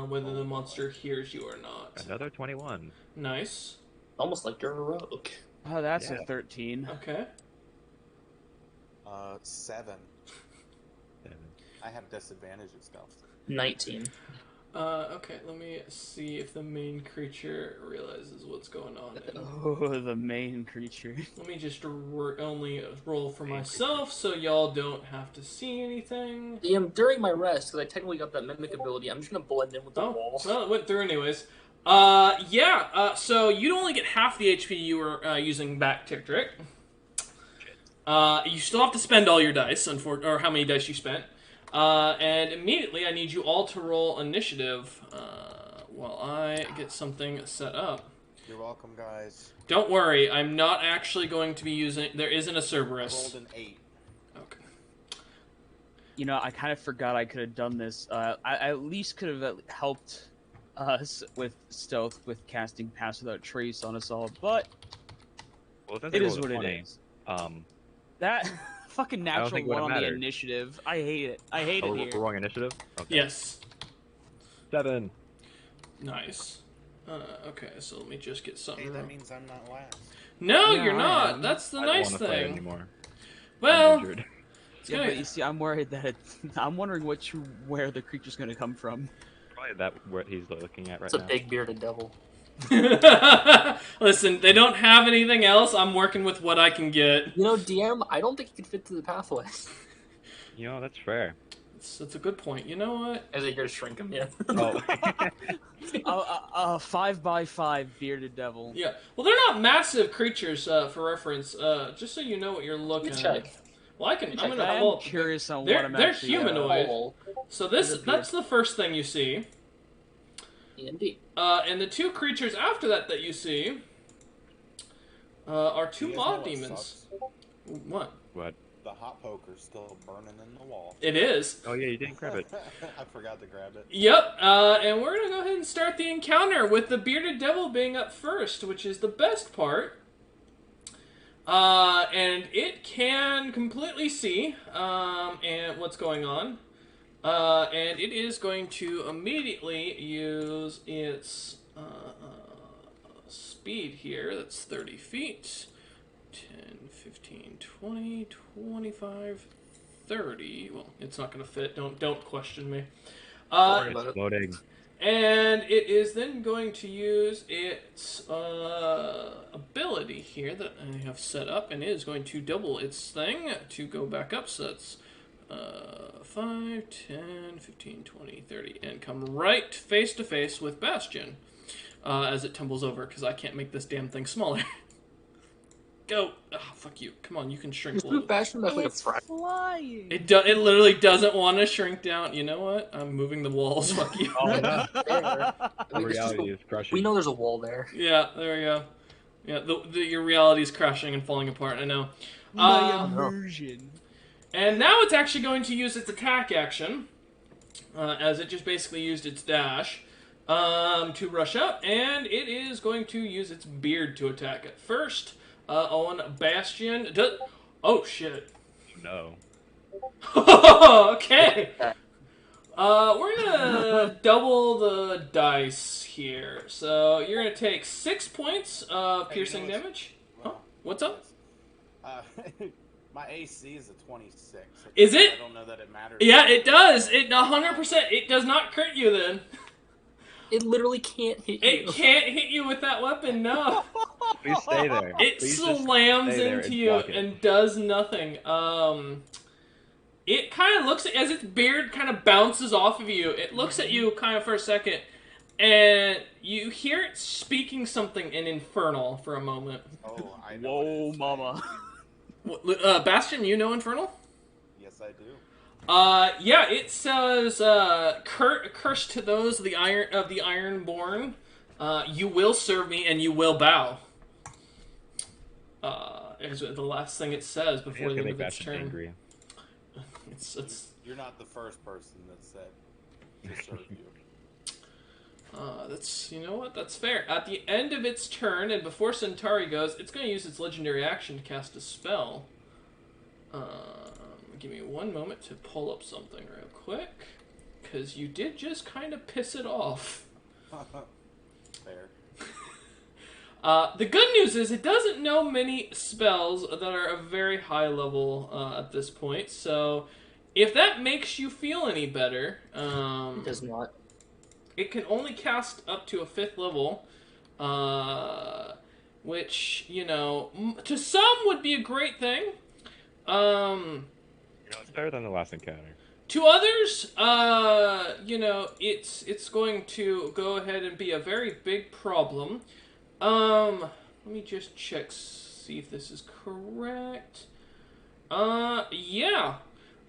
whether the monster hears you or not. Another 21. Nice. Almost like you're a rogue. Oh, that's Yeah. a 13. Okay. 7. I have disadvantage at stealth. 19. Okay, let me see if the main creature realizes what's going on. Oh, the main creature. Let me just only roll for myself so y'all don't have to see anything. During my rest, because I technically got that mimic ability, I'm just gonna blend in with the wall. Well, it went through anyways. So you'd only get half the HP you were using back ticked, right? You still have to spend all your dice, or how many dice you spent. And immediately I need you all to roll initiative while I get something set up. You're welcome, guys. Don't worry, I'm not actually going to be using... There isn't a I Cerberus. rolled an 8. Okay. You know, I kind of forgot I could have done this. I at least could have helped us with stealth with casting Pass Without Trace on us all, but Well, since it I is rolled a what it 20, is. That fucking don't natural think it one would've on the mattered. initiative. I hate it. I hate Oh, it we're here. wrong initiative? Okay. Yes. 7. Nice. Okay, so let me just get something Hey, that wrong. means I'm not last. No, Yeah, you're I not. am. That's the I don't nice want to play thing. anymore. I'm Well, injured. it's Yeah, gonna... but you see, I'm worried that I'm wondering where the creature's going to come from. Probably that what he's looking at right It's a now. big bearded devil. Listen, they don't have anything else. I'm working with what I can get. You know, DM, I don't think he could fit through the pathway. You know, that's fair. That's a good point. You know what? As you're gonna shrink him, yeah. Oh. A 5x5 bearded devil. Yeah. Well, they're not massive creatures, for reference. Just so you know what you're looking Let at. me check. Well, I'm check gonna that. I'm pull up. curious on They're- what I'm they're actually. humanoid. Oh, So Could appear. that's the first thing you see. indeed. And the two creatures after that you see are two You guys know mob what demons. sucks? What? What? The hot poker's still burning in the wall. It is. Oh yeah, you didn't grab it. I forgot to grab it. Yep, and we're gonna go ahead and start the encounter with the bearded devil being up first, which is the best part. And it can completely see and what's going on. And it is going to immediately use its speed here. That's 30 feet. 10, 15, 20, 25, 30. Well, it's not going to fit. Don't question me. Don't worry about it. Loading. And it is then going to use its ability here that I have set up, and it is going to double its thing to go back up. So that's 5, 10, 15, 20, 30, and come right face to face with Bastion as it tumbles over, because I can't make this damn thing smaller. Go! Oh, fuck you. Come on, you can shrink a Just little. move Bastion back like a It's fraction. flying. It literally doesn't want to shrink down. You know what? I'm moving the walls. Fuck you. Oh no. There. The I mean, it's just reality a- is crushing. we know there's a wall there. Yeah, there we go. Yeah, your reality is crashing and falling apart. I know. My immersion. And now it's actually going to use its attack action, as it just basically used its dash to rush up, and it is going to use its beard to attack it first on Bastion. Oh shit! No. Okay. We're gonna double the dice here. So you're gonna take 6 points of piercing damage. Well, What's up? Uh, my AC is a 26. Is it? I don't know that it matters. Yeah, it does. It 100%. It does not crit you then. It literally can't hit you. It can't hit you with that weapon. No. Please stay there. It Please just slams stay there into and you block it. and does nothing. It kind of looks as its beard kind of bounces off of you. It looks at you kind of for a second, and you hear it speaking something in Infernal for a moment. Oh, I know. Whoa, mama. Bastion, you know Infernal? Yes, I do. Yeah, it says, curse to those of the Ironborn. You will serve me and you will bow. Is the last thing it says before the end of its turn. Angry. It's You're not the first person that said to serve you. that's, you know what, that's fair. At the end of its turn, and before Centauri goes, it's going to use its legendary action to cast a spell. Give me one moment to pull up something real quick, because you did just kind of piss it off. Fair. The good news is it doesn't know many spells that are a very high level at this point, so if that makes you feel any better, It does not. it can only cast up to a 5th level, which, you know, to some would be a great thing. It's better than the last encounter. To others, you know, it's going to go ahead and be a very big problem. Let me just check, see if this is correct. Yeah.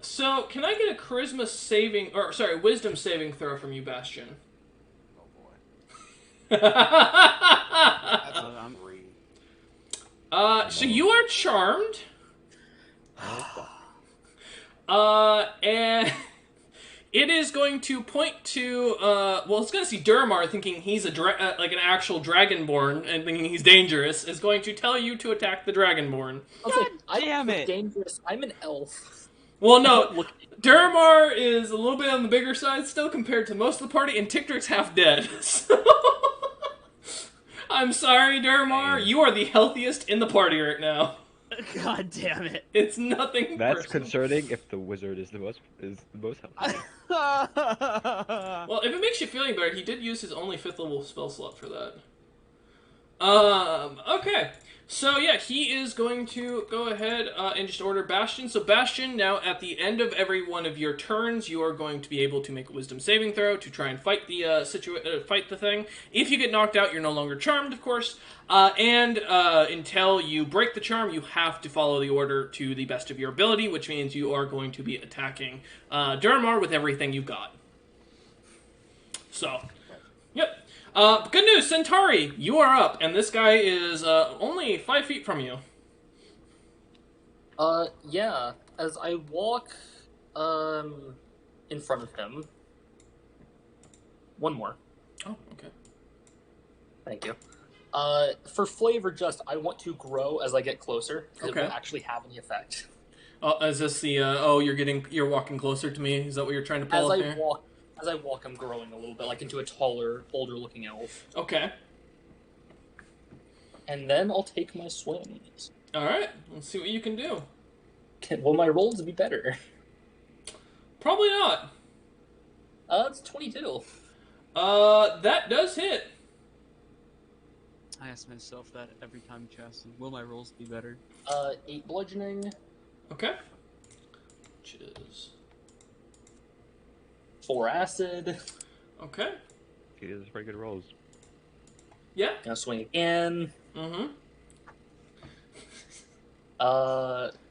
So, can I get a wisdom saving throw from you, Bastion? Oh boy. That's a 3. So you are charmed. And it is going to point to, well, it's going to see Durmar thinking he's like an actual Dragonborn and thinking he's dangerous, is going to tell you to attack the Dragonborn. I was like, I damn look it. dangerous. I'm an elf. Well, no, Look, Durmar is a little bit on the bigger side still compared to most of the party, and Tictric's half dead. So, I'm sorry, Durmar, you are the healthiest in the party right now. God damn it. It's nothing That's personal. concerning if the wizard is the most healthy. Well, if it makes you feel any better, he did use his only 5th level spell slot for that. Okay. So, yeah, he is going to go ahead and just order Bastion. So, Bastion, now at the end of every one of your turns, you are going to be able to make a wisdom saving throw to try and fight the fight the thing. If you get knocked out, you're no longer charmed, of course. And until you break the charm, you have to follow the order to the best of your ability, which means you are going to be attacking Durmar with everything you've got. So, yep. Good news, Centauri, you are up, and this guy is only 5 feet from you. Yeah. As I walk, in front of him. One more. Oh, okay. Thank you. For flavor, just I want to grow as I get closer because Okay. it will actually have any effect. Is this the you're walking closer to me? Is that what you're trying to pull As up I here? walk, I'm growing a little bit, like into a taller, older-looking elf, Okay. and then I'll take my swings. All right. Let's see what you can do. Will my rolls be better? Probably not. It's 22. That does hit. I ask myself that every time chess. Will my rolls be better? 8 bludgeoning, Okay. Which is 4 acid. okay. He does pretty good rolls. Yeah. Gonna swing again. Mm-hmm.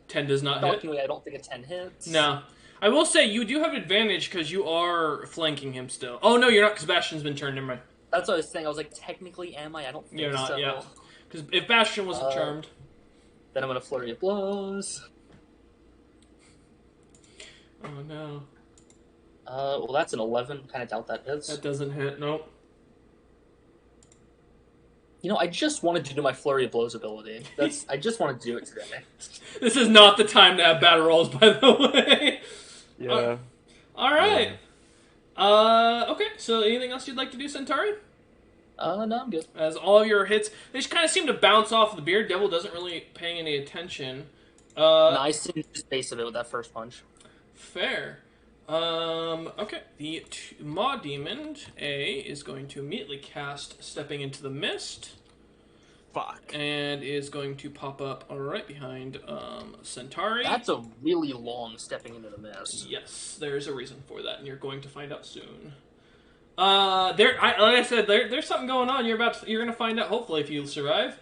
10 does not hit. Shockingly, I don't think a 10 hits. No. I will say you do have advantage because you are flanking him still. Oh no, you're not. Because Bastion's been turned. Never mind. That's what I was saying. I was like, technically, am I? I don't think You're not. so. Yeah. Because if Bastion wasn't charmed. Then I'm gonna flurry of blows. Oh no. Well, that's an 11. Kind of doubt that hits. That doesn't hit. Nope. You know, I just wanted to do my flurry of blows ability. I just wanted to do it today. This is not the time to have battle rolls, by the way. Yeah. All right. Okay, so anything else you'd like to do, Centauri? No, I'm good. As all of your hits, they just kind of seem to bounce off the beard. Devil doesn't really pay any attention. I singed the base of it with that first punch. Fair. Okay. The Maw Demon A is going to immediately cast Stepping into the Mist. Fuck. And is going to pop up right behind Centauri. That's a really long stepping into the mist. Yes, there's a reason for that, and you're going to find out soon. Like I said, there's something going on. You're gonna find out hopefully if you survive.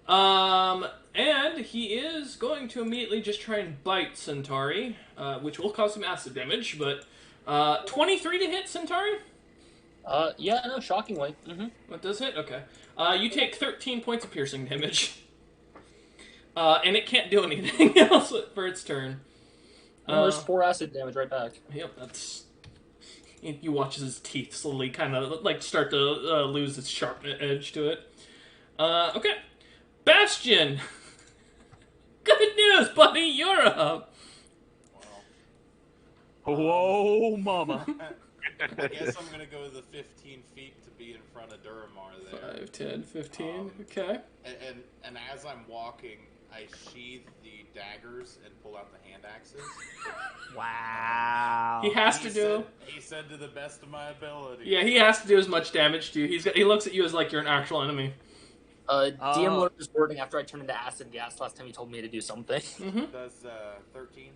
And he is going to immediately just try and bite Centauri, which will cause some acid damage. But 23 to hit Centauri. Yeah, no, shockingly. What does hit? Okay. You take 13 points of piercing damage. And it can't do anything else for its turn. There's 4 acid damage right back. Yep, that's. You watch his teeth slowly kind of like start to lose its sharp edge to it. Okay. Bastion! Good news, buddy! You're up! Whoa, mama. I guess I'm gonna go the 15 feet to be in front of Duramar there. 5, 10, 15. Okay. And as I'm walking, I sheathe the daggers and pull out the hand axes. Wow. He has to do. He said to the best of my ability. Yeah, he has to do as much damage to you. He looks at you as like you're an actual enemy. DM learned his wording after I turned into acid gas last time he told me to do something. Mm-hmm. Does 13?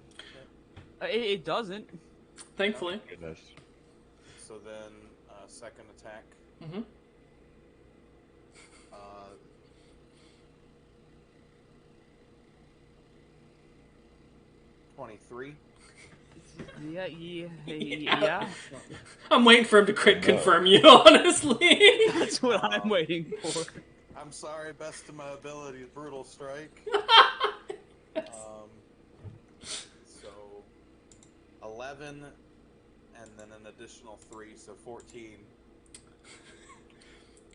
It doesn't. Thankfully. Goodness. So then, second attack. Mm-hmm. 23. Yeah. I'm waiting for him to crit confirm you, honestly. That's what I'm waiting for. I'm sorry, best of my ability, brutal strike. So 11, and then an additional 3, so 14.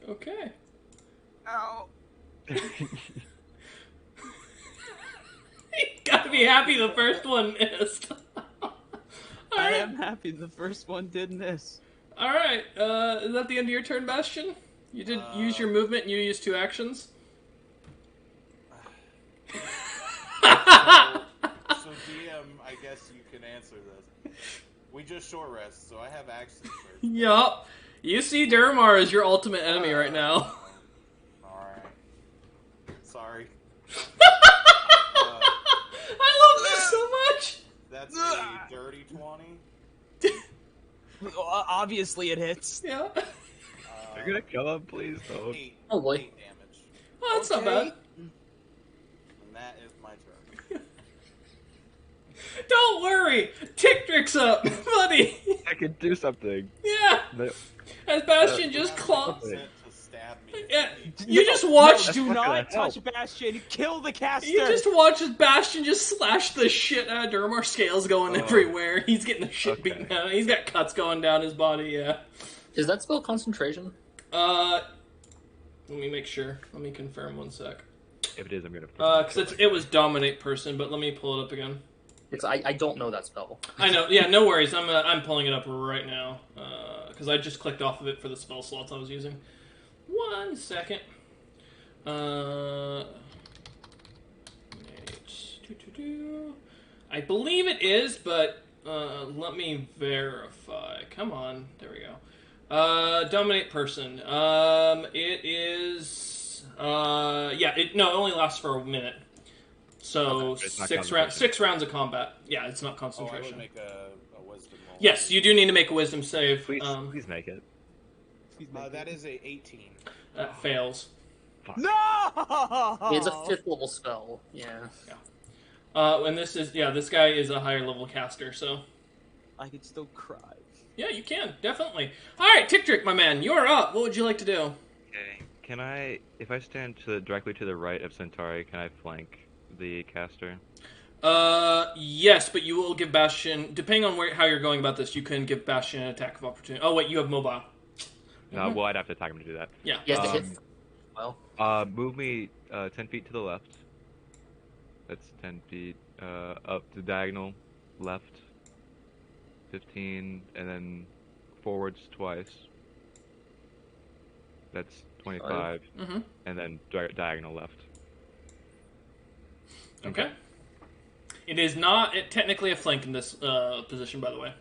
Okay. Ow. Gotta be happy the first one missed. I am happy the first one did miss. Alright, is that the end of your turn, Bastion? You did use your movement and you used 2 actions? So DM, I guess you can answer this. We just short rest, so I have actions first. Yup. You see Duramar as your ultimate enemy right now. Alright. Sorry. I love this so much! That's a dirty 20. Obviously it hits. Yeah. You're gonna kill him, please don't. 8, Oh, boy. 8 damage. Oh, that's not bad. And that is my turn. Don't worry! Ticktrick's up, buddy! I can do something. Yeah! No. As Bastion just claws. Sent to stab me. Yeah, you just watched. Do not gonna not touch Bastion. Kill the caster. You just watch as Bastion just slash the shit out of Duramar. Scales going everywhere. He's getting the shit beaten out. He's got cuts going down his body. Yeah. Is that spell concentration? Let me make sure. Let me confirm 1 sec. If it is, I'm gonna. Because it was dominate person, but let me pull it up again. Because I don't know that spell. I know. Yeah, no worries. I'm pulling it up right now. Because I just clicked off of it for the spell slots I was using. 1 second. I believe it is, but let me verify. Come on. There we go. Dominate person. It is. Yeah. It only lasts for a minute. So Okay, it's not 6 rounds of combat. Yeah, it's not Oh, I concentration. would make a wisdom roll. Yes, you do need to make a wisdom save. Please make it. That is a 18. That fails. No. It's a 5th level spell. Yeah. And this guy is a higher level caster, so. I could still cry. Yeah, you can, definitely. Alright, Ticktrick, my man, you're up. What would you like to do? Okay. Can I, if I stand directly to the right of Centauri, can I flank the caster? Yes, but you will give Bastion, depending on how you're going about this, you can give Bastion an attack of opportunity. Oh, wait, you have mobile. No, well, I'd have to attack him to do that. Yeah. He has to hit. Well, Move me 10 feet to the left. That's 10 feet. Up the diagonal left. 15, and then forwards twice. That's 25, Mm-hmm. and then diagonal left. Okay. It is not technically a flank in this position, by the way.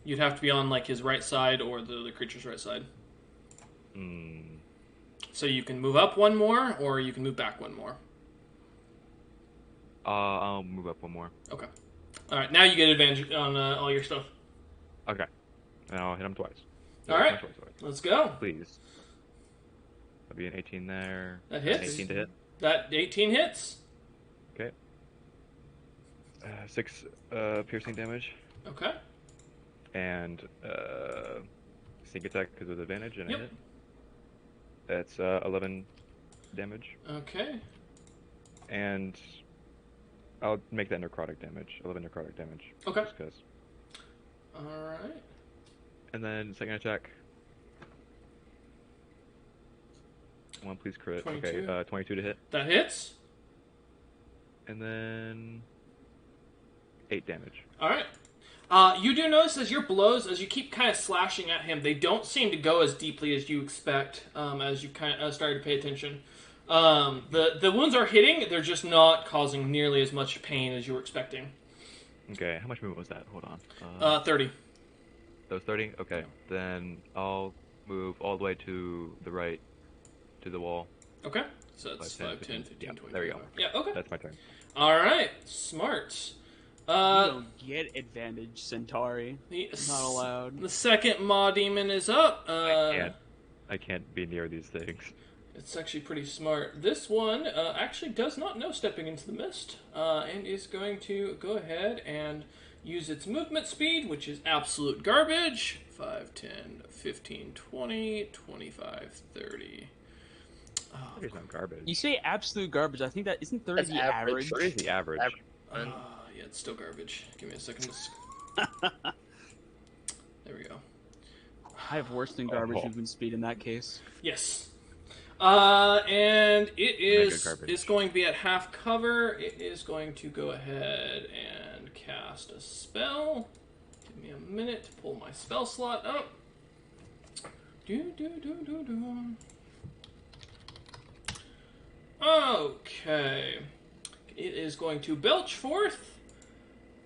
You'd have to be on like his right side or the creature's right side. So you can move up one more, or you can move back one more. I'll move up one more. Okay. All right. Now you get advantage on all your stuff. Okay. And I'll hit him twice. All right. Twice. Let's go. Please. That'll be an 18 there. That hits. An 18 to hit. That 18 hits. Okay. 6 piercing damage. Okay. And sneak attack because with advantage and Yep. a hit. That's 11 damage. Okay. And I'll make that necrotic damage. 11 necrotic damage. Okay. Just 'cause. All right. And then second attack. One, please crit. 22. Okay, 22 to hit. That hits. And then 8 damage. All right. You do notice as your blows, as you keep kind of slashing at him, they don't seem to go as deeply as you expect. As you kind of started to pay attention, the wounds are hitting; they're just not causing nearly as much pain as you were expecting. Okay, how much movement was that? Hold on. 30. That was 30? Okay, then I'll move all the way to the right, to the wall. Okay. So that's 5, 5, 10, 15, yeah, 20. there you go. Yeah. Okay. That's my turn. All right. Smart. You don't get advantage, Centauri. Not allowed. The second Maw Demon is up. I can't be near these things. It's actually pretty smart. This one actually does not know Stepping into the Mist, and is going to go ahead and use its movement speed, which is absolute garbage. 5, 10, 15, 20, 25, 30. Oh, There's no garbage. You say absolute garbage. I think that isn't 30 That's the average. average. 30 is the average. yeah, it's still garbage. Give me a second. There we go. I have worse than garbage movement speed in that case. Yes. And it Mega is garbage. it's going to be at half cover. It is going to go ahead and cast a spell. Give me a minute to pull my spell slot up. Okay. It is going to belch forth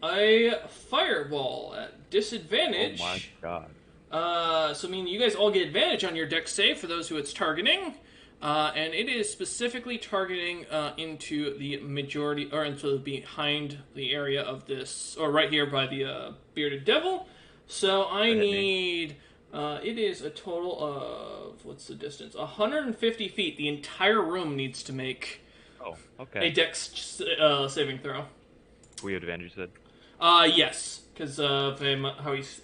a fireball at disadvantage. Oh my god. So I mean, you guys all get advantage on your dex save for those who it's targeting, and it is specifically targeting into the majority, or into behind the area of this, or right here by the bearded devil. So I need. It is a total of, what's the distance? 150 feet. The entire room needs to make Oh, a okay. dex saving throw. We have advantage, you said? Yes, because of him, how he's,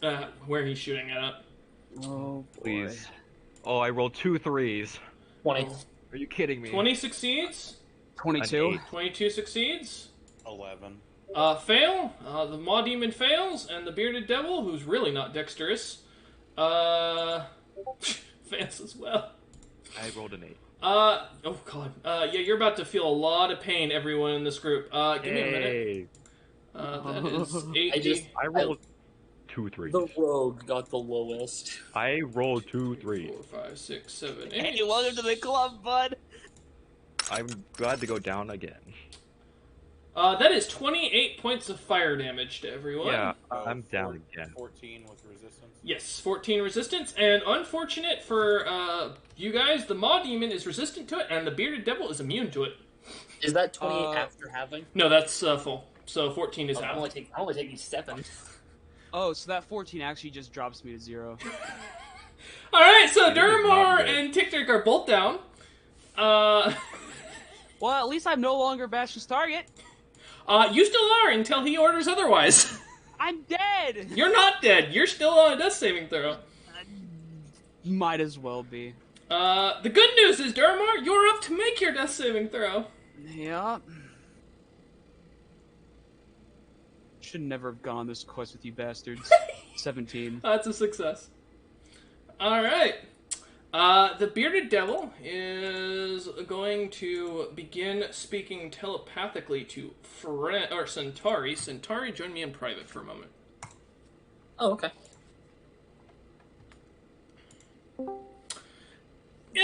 where he's shooting at. Oh, boy. Please. Oh, I rolled 2 3s. 20. Are you kidding me? 20 succeeds. 22. An 22 succeeds. 11. Fail. The Maw Demon fails, and the Bearded Devil, who's really not dexterous, fails as well. I rolled an 8. Oh god. Yeah, you're about to feel a lot of pain, everyone in this group. Give me a minute. Hey, That is 80. I rolled 2 3s. The rogue got the lowest. I rolled 2 3s. 4, 5, 6, 7, 8. Hey, welcome to the club, bud. I'm glad to go down again. That is 28 points of fire damage to everyone. Yeah, Oh, I'm down again. 14 with resistance. Yes, 14 resistance, and unfortunate for you guys, the Maw Demon is resistant to it, and the Bearded Devil is immune to it. Is that 28 after having? No, that's full. So 14 is I half. only take 7. Oh, so that 14 actually just drops me to 0. Alright, so It is not Durmar good. and Tiktik are both down. Well, at least I'm no longer Bastion's target. You still are until he orders otherwise. I'm dead! You're not dead. You're still on a death saving throw. Might as well be. The good news is, Durmar, you're up to make your death saving throw. Yeah. Should never have gone on this quest with you bastards. 17. That's a success. Alright. The Bearded Devil is going to begin speaking telepathically to Centauri. Centauri, join me in private for a moment. Oh, okay.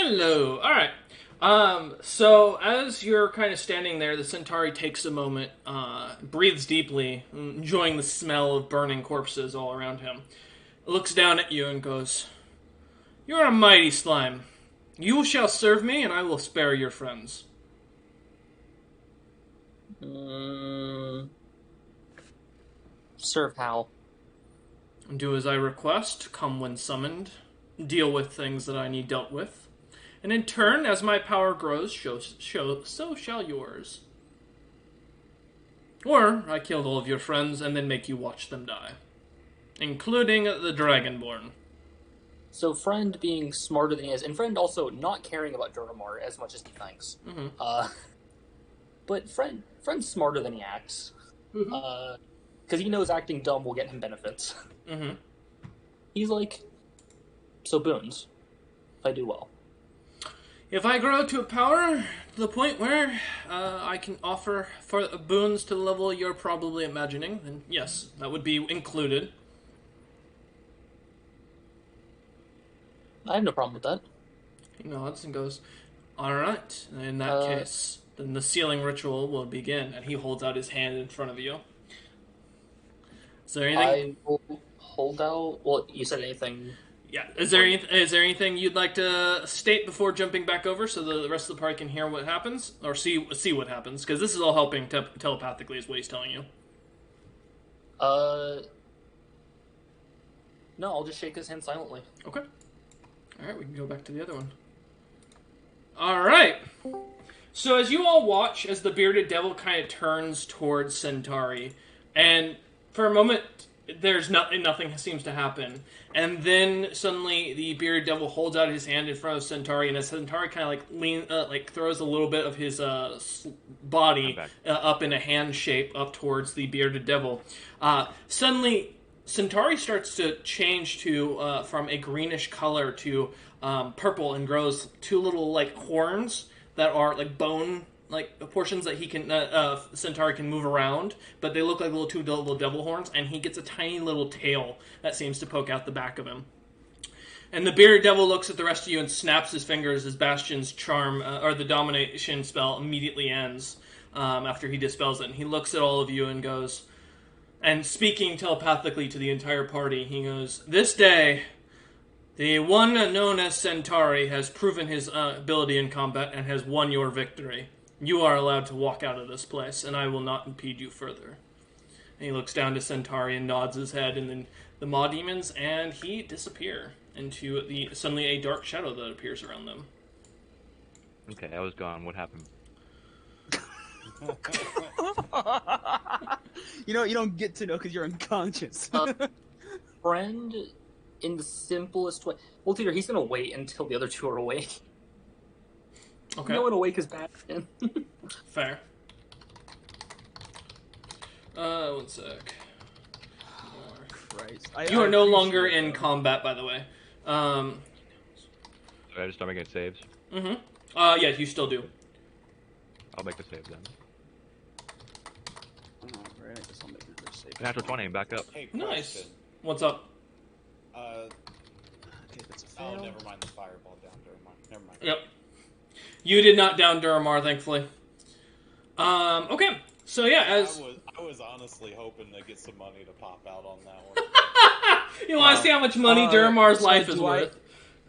Hello. All right. So as you're kind of standing there, the Centauri takes a moment, breathes deeply, enjoying the smell of burning corpses all around him. Looks down at you and goes, "You're a mighty slime. You shall serve me, and I will spare your friends." Serve how? Do as I request, come when summoned, deal with things that I need dealt with, and in turn, as my power grows, so shall yours. Or I killed all of your friends and then make you watch them die, including the Dragonborn. So friend being smarter than he is, and friend also not caring about Duramar as much as he thinks. Mm-hmm. But friend's smarter than he acts. Because he knows acting dumb will get him benefits. Mm-hmm. He's like, so boons, if I do well. If I grow to a power to the point where I can offer for boons to the level you're probably imagining, then yes, that would be included. I have no problem with that. He nods and goes, "Alright, in that case, then the sealing ritual will begin," and he holds out his hand in front of you. Is there anything? I will hold out. Well, you said anything. Yeah. Is there anything you'd like to state before jumping back over, so the rest of the party can hear what happens or see what happens? Because this is all helping telepathically, is what he's telling you. No, I'll just shake his hand silently. Okay. All right, we can go back to the other one. All right. So as you all watch, as the bearded devil kind of turns towards Centauri, and for a moment, nothing seems to happen. And then suddenly the bearded devil holds out his hand in front of Centauri, and as Centauri kind of throws a little bit of his body up in a hand shape up towards the bearded devil, suddenly Centauri starts to change to from a greenish color to purple, and grows two little horns that are bone portions that he can Centauri can move around, but they look like two little devil horns, and he gets a tiny little tail that seems to poke out the back of him. And the bearded devil looks at the rest of you and snaps his fingers as Bastion's charm or the domination spell immediately ends after he dispels it. And he looks at all of you and goes, and speaking telepathically to the entire party, he goes, "This day, the one known as Centauri has proven his ability in combat and has won your victory. You are allowed to walk out of this place, and I will not impede you further." And he looks down to Centauri and nods his head, and then the Maw Demons, and he disappear into suddenly a dark shadow that appears around them. Okay, I was gone. What happened? You don't get to know because you're unconscious. Friend, in the simplest way. Well, Peter, he's gonna wait until the other two are awake. Okay. No one awake is bad. Fair. One sec. Christ. You are no longer in combat, by the way. So I just start making saves. Mm-hmm. Yeah, you still do. I'll make the save then. Alright, I guess I'll make another save. Natural 20, back up. Hey, Nice. question. What's up? Okay, that's a fail. Oh, never mind the fireball down Duramar. Never mind. Yep. You did not down Duramar, thankfully. Okay. So yeah, I was honestly hoping to get some money to pop out on that one. you want to see how much money Duramar's life is worth.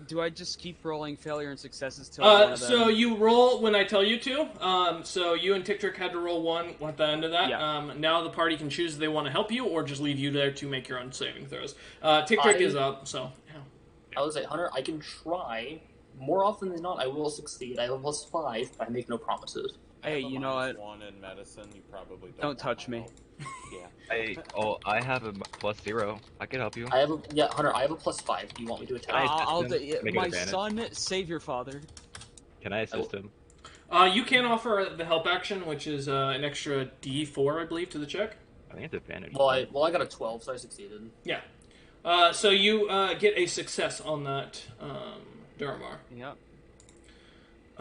Do I just keep rolling failure and successes till one of them? So you roll when I tell you to. So you and Tick Trick had to roll one at the end of that. Yeah. Now the party can choose if they want to help you or just leave you there to make your own saving throws. Tick Trick is up, so yeah. I would say, Hunter, I can try. More often than not, I will succeed. I have a +5, but I make no promises. Hey, you know what? One in medicine, you probably Don't touch me. Yeah. I have a +0. I can help you. Hunter, I have a +5. Do you want me to attack? I'll Make an my advantage. son, save your father. Can I assist him? You can offer the help action, which is an extra D4, I believe, to the check. I think it's advantage. Well, I got a 12, so I succeeded. Yeah. So you get a success on that, Duramar. Yep.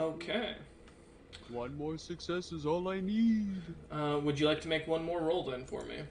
Okay. One more success is all I need. Would you like to make one more roll then for me?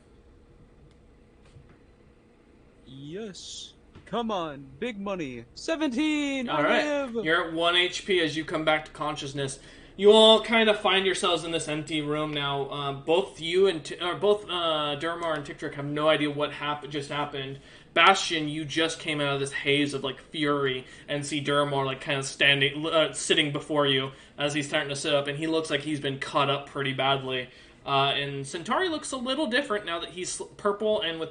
Yes. Come on, big money. 17. All I right, live. you're at 1 HP as you come back to consciousness. You all kind of find yourselves in this empty room now. Both you and both Durmar and Tiktrick have no idea what just happened. Bastion, you just came out of this haze of like fury and see Durmar like kind of sitting before you as he's starting to sit up, and he looks like he's been cut up pretty badly. And Centauri looks a little different now that he's purple and with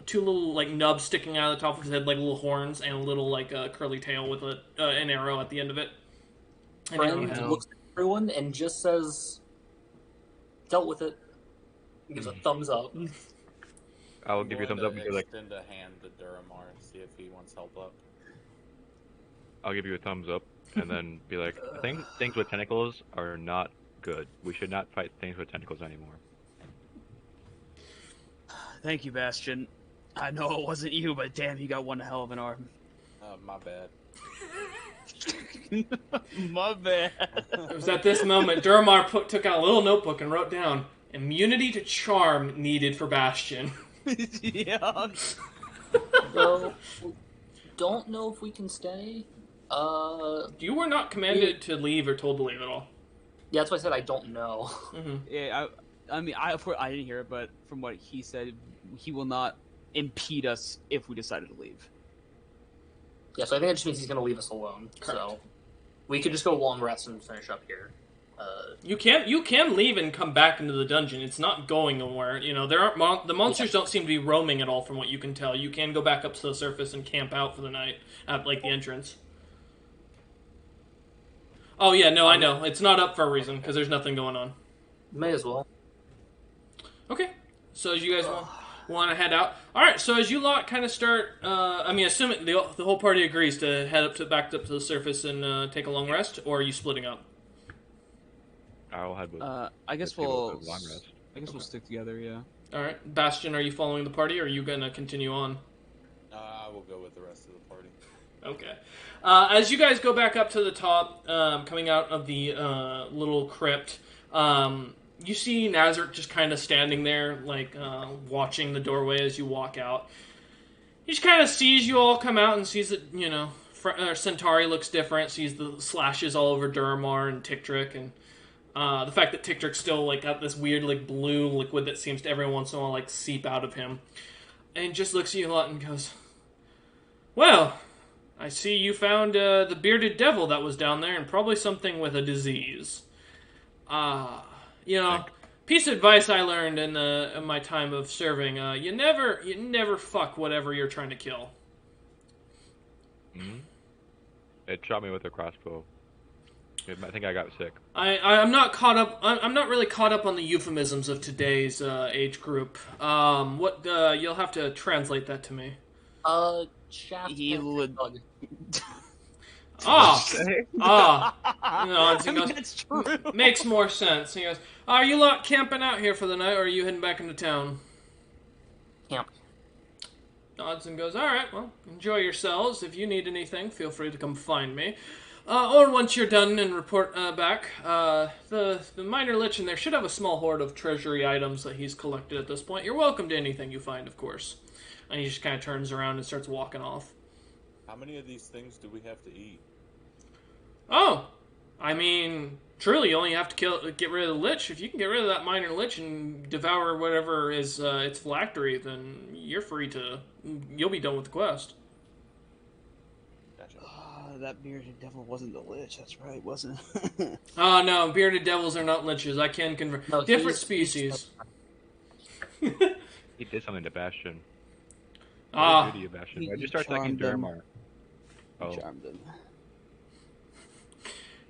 two little like nubs sticking out of the top of his head, like little horns, and a little like curly tail with an arrow at the end of it. Friend looks at everyone and just says, "Dealt with it." Gives a thumbs up. I will give you a thumbs up and be like, extend a hand to Duramar and see if he wants help up. I'll give you a thumbs up, and then be like, things with tentacles are not good. We should not fight things with tentacles anymore. Thank you, Bastion. I know it wasn't you, but damn, you got one hell of an arm. My bad. My bad. It was at this moment Durmar took out a little notebook and wrote down immunity to charm needed for Bastion. Yeah. So, don't know if we can stay. You were not commanded to leave or told to leave at all. Yeah, that's why I said I don't know. Mm-hmm. Yeah, I mean, of course, I didn't hear it, but from what he said, he will not impede us if we decided to leave. Yeah, so I think that just means he's going to leave us alone. Correct. So we could just go long rest and finish up here. You can leave and come back into the dungeon. It's not going nowhere. You know, there aren't the monsters don't seem to be roaming at all, from what you can tell. You can go back up to the surface and camp out for the night at like the entrance. Oh yeah, no, I know it's not up for a reason because there's nothing going on. May as well. Okay, so as you guys want to head out. All right, so as you lot kind of start, assuming the whole party agrees to head back up to the surface and take a long rest, or are you splitting up? I'll head with. I guess with people we'll. with long rest. I guess we'll stick together. Yeah. All right, Bastion, are you following the party, or are you gonna continue on? I will go with the rest of the party. Okay. As you guys go back up to the top, coming out of the little crypt, you see Nazareth just kind of standing there, like watching the doorway as you walk out. He just kind of sees you all come out and sees that, you know, Centauri looks different, sees the slashes all over Duramar and Tiktrick, and the fact that Tiktrick's still like got this weird like blue liquid that seems to every once in a while like seep out of him, and just looks at you a lot and goes, "Well, I see you found the bearded devil that was down there, and probably something with a disease. You know, piece of advice I learned in my time of serving: you never fuck whatever you're trying to kill." Mm-hmm. It shot me with a crossbow. I think I got sick. I'm not caught up. I'm not really caught up on the euphemisms of today's age group. You'll have to translate that to me. Shaft. He would. No, I he mean, goes, that's true. makes more sense. He goes, "Are you lot camping out here for the night, or are you heading back into town?" Camp. Nods and goes, "All right, well, enjoy yourselves. If you need anything, feel free to come find me. Or once you're done and report back, the minor lich in there should have a small hoard of treasury items that he's collected at this point. You're welcome to anything you find, of course." And he just kind of turns around and starts walking off. How many of these things do we have to eat? Oh, I mean, truly, you only have to get rid of the lich. If you can get rid of that minor lich and devour whatever is its phylactery, then you're free to. You'll be done with the quest. Gotcha. That bearded devil wasn't the lich. That's right, wasn't it? Oh no, bearded devils are not liches. I can confirm. No, Different he's- species. He did something to Bastion. Ah. What did you do to you, Bastion? He Why'd you start attacking charmed him. Duramar? Oh, Charmed him.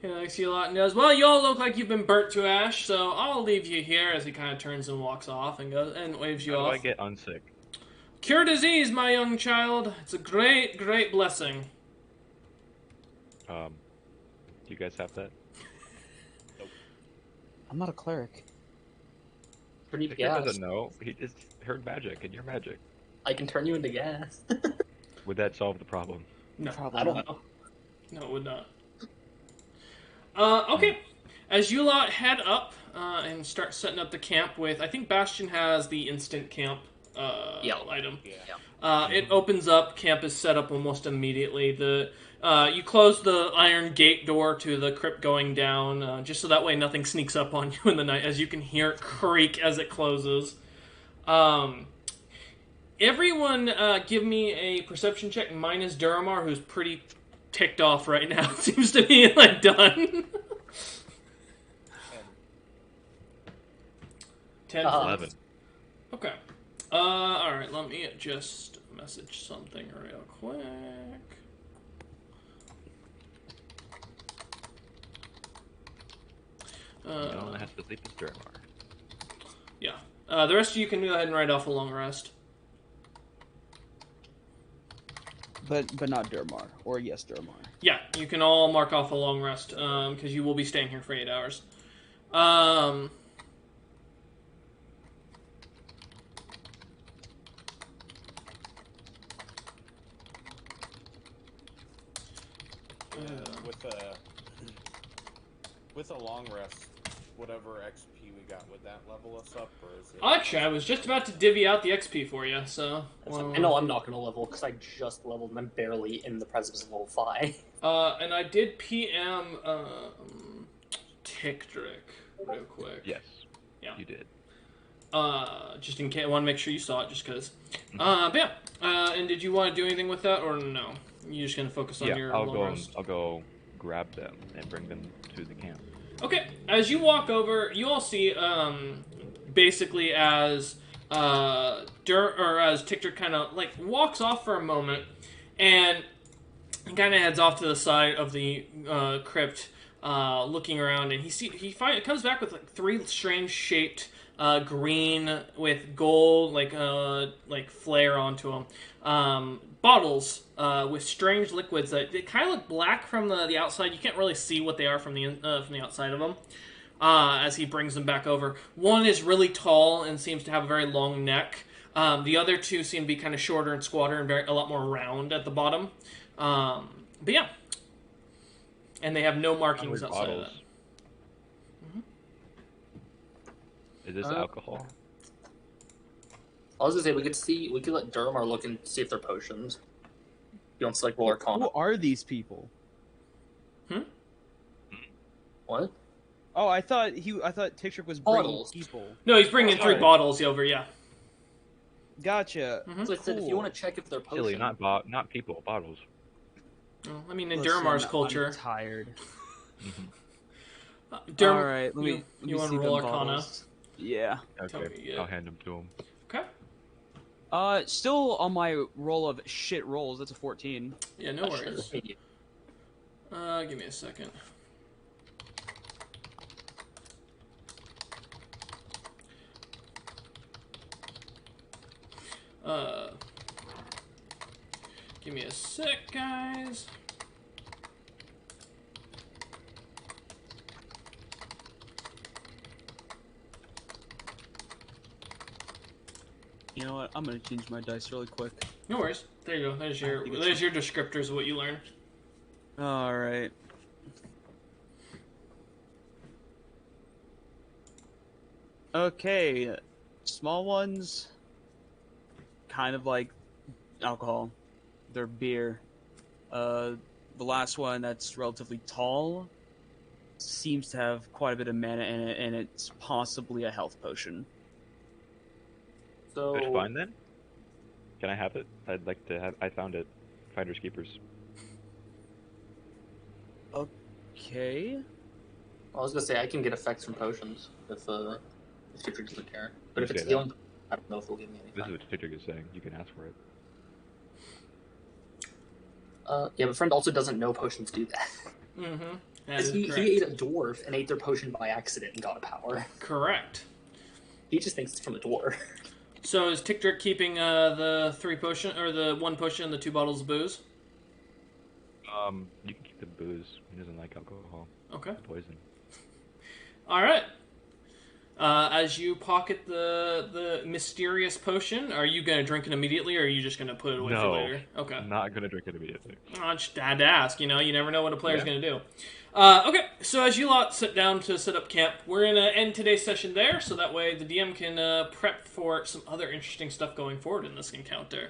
He likes you a lot and goes, "Well, you all look like you've been burnt to ash, so I'll leave you here," as he kind of turns and walks off and goes and waves you how do off. I get unsick? Cure disease, my young child. It's a great, great blessing. Do you guys have that? I'm not a cleric. Pretty He gas. doesn't know. He just heard magic, and you're magic. I can turn you into gas. Would that solve the problem? No, Probably I don't not. know. no, it would not. Okay. As you lot head up and start setting up the camp with, I think Bastion has the instant camp Yeah. item. Yeah. It opens up. Camp is set up almost immediately. You close the iron gate door to the crypt going down, just so that way nothing sneaks up on you in the night, as you can hear it creak as it closes. Everyone, give me a perception check, minus Duramar, who's pretty ticked off right now. Seems to be, like, done. 10. 11. Okay. Alright, let me just message something real quick. No one has to sleep with Duramar. Yeah. The rest of you can go ahead and write off a long rest. But not Durmar. Or yes, Durmar. Yeah, you can all mark off a long rest, because you will be staying here for 8 hours. With a long rest, whatever XP we got, would that level us up, or is it? Actually, I was just about to divvy out the XP for you, so... I know I'm not going to level, because I just leveled and I'm barely in the presence of level 5. And I did PM, Tickdrick real quick. Yes. Yeah. You did. Just in case, I want to make sure you saw it, just because. But yeah. And did you want to do anything with that, or no? You're just going to focus on your long rest? I'll go grab them and bring them to the camp. Okay, as you walk over, you all see, basically as, as Tickdrick kind of, like, walks off for a moment, and he kind of heads off to the side of the, crypt, looking around, and he comes back with, like, 3 strange-shaped, green with gold, like flare onto them, bottles, with strange liquids that they kind of look black from the outside. You can't really see what they are from the outside of them. As he brings them back over, one is really tall and seems to have a very long neck. The other 2 seem to be kind of shorter and squatter and a lot more round at the bottom. But yeah, and they have no markings outside of that. Is this alcohol? I was gonna say we could let Durmar look and see if they're potions. You want to like roll Arcana? Who are these people? What? Oh, I thought Ticktrick was bringing Bottles. people. No, he's bringing 3 sorry. bottles over. Yeah. Gotcha. So I said if you want to check if they're potions. Silly, not people, bottles. Well, I mean, in Listen, Duramar's culture. I'm tired. All Alright, let me you want see to roll them Arcana? bottles. Yeah. Okay, I'll hand them to him. Okay. Still on my roll of shit rolls, that's a 14. Yeah, no worries. Give me a second. Give me a sec, guys. You know what? I'm gonna change my dice really quick. No worries. There you go. There's your descriptors of what you learned. Alright. Okay. Small ones, kind of like alcohol. They're beer. The last one that's relatively tall seems to have quite a bit of mana in it, and it's possibly a health potion. So It's fine then. Can I have it? I'd like to have. I found it. Finders keepers. Okay. I was gonna say I can get effects from potions if Ticktrick doesn't care. But if You it's say healing, I don't know if it'll give me This is anything. what Ticktrick is saying. You can ask for it. Yeah, but friend also doesn't know potions do that. Mm-hmm. That is He correct. ate a dwarf and ate their potion by accident and got a power. Correct. He just thinks it's from a dwarf. So is Tickdrick keeping the 3 potion, or the 1 potion and the 2 bottles of booze? You can keep the booze. He doesn't like alcohol. Okay. Poison. All right. As you pocket the mysterious potion, are you going to drink it immediately, or are you just going to put it away for No. later? Okay. I'm not gonna drink it immediately. I just had to ask. You know, you never know what a player's Yeah. going to do. Okay, so as you lot sit down to set up camp, we're going to end today's session there, so that way the DM can prep for some other interesting stuff going forward in this encounter.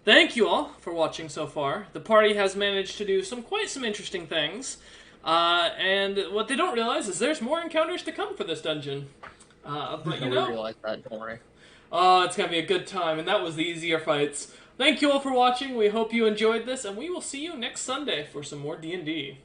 thank you all for watching so far. The party has managed to do quite some interesting things. And what they don't realize is there's more encounters to come for this dungeon. But you We know, realize that. Don't worry. it's gonna be a good time, and that was the easier fights. Thank you all for watching. We hope you enjoyed this, and we will see you next Sunday for some more D&D.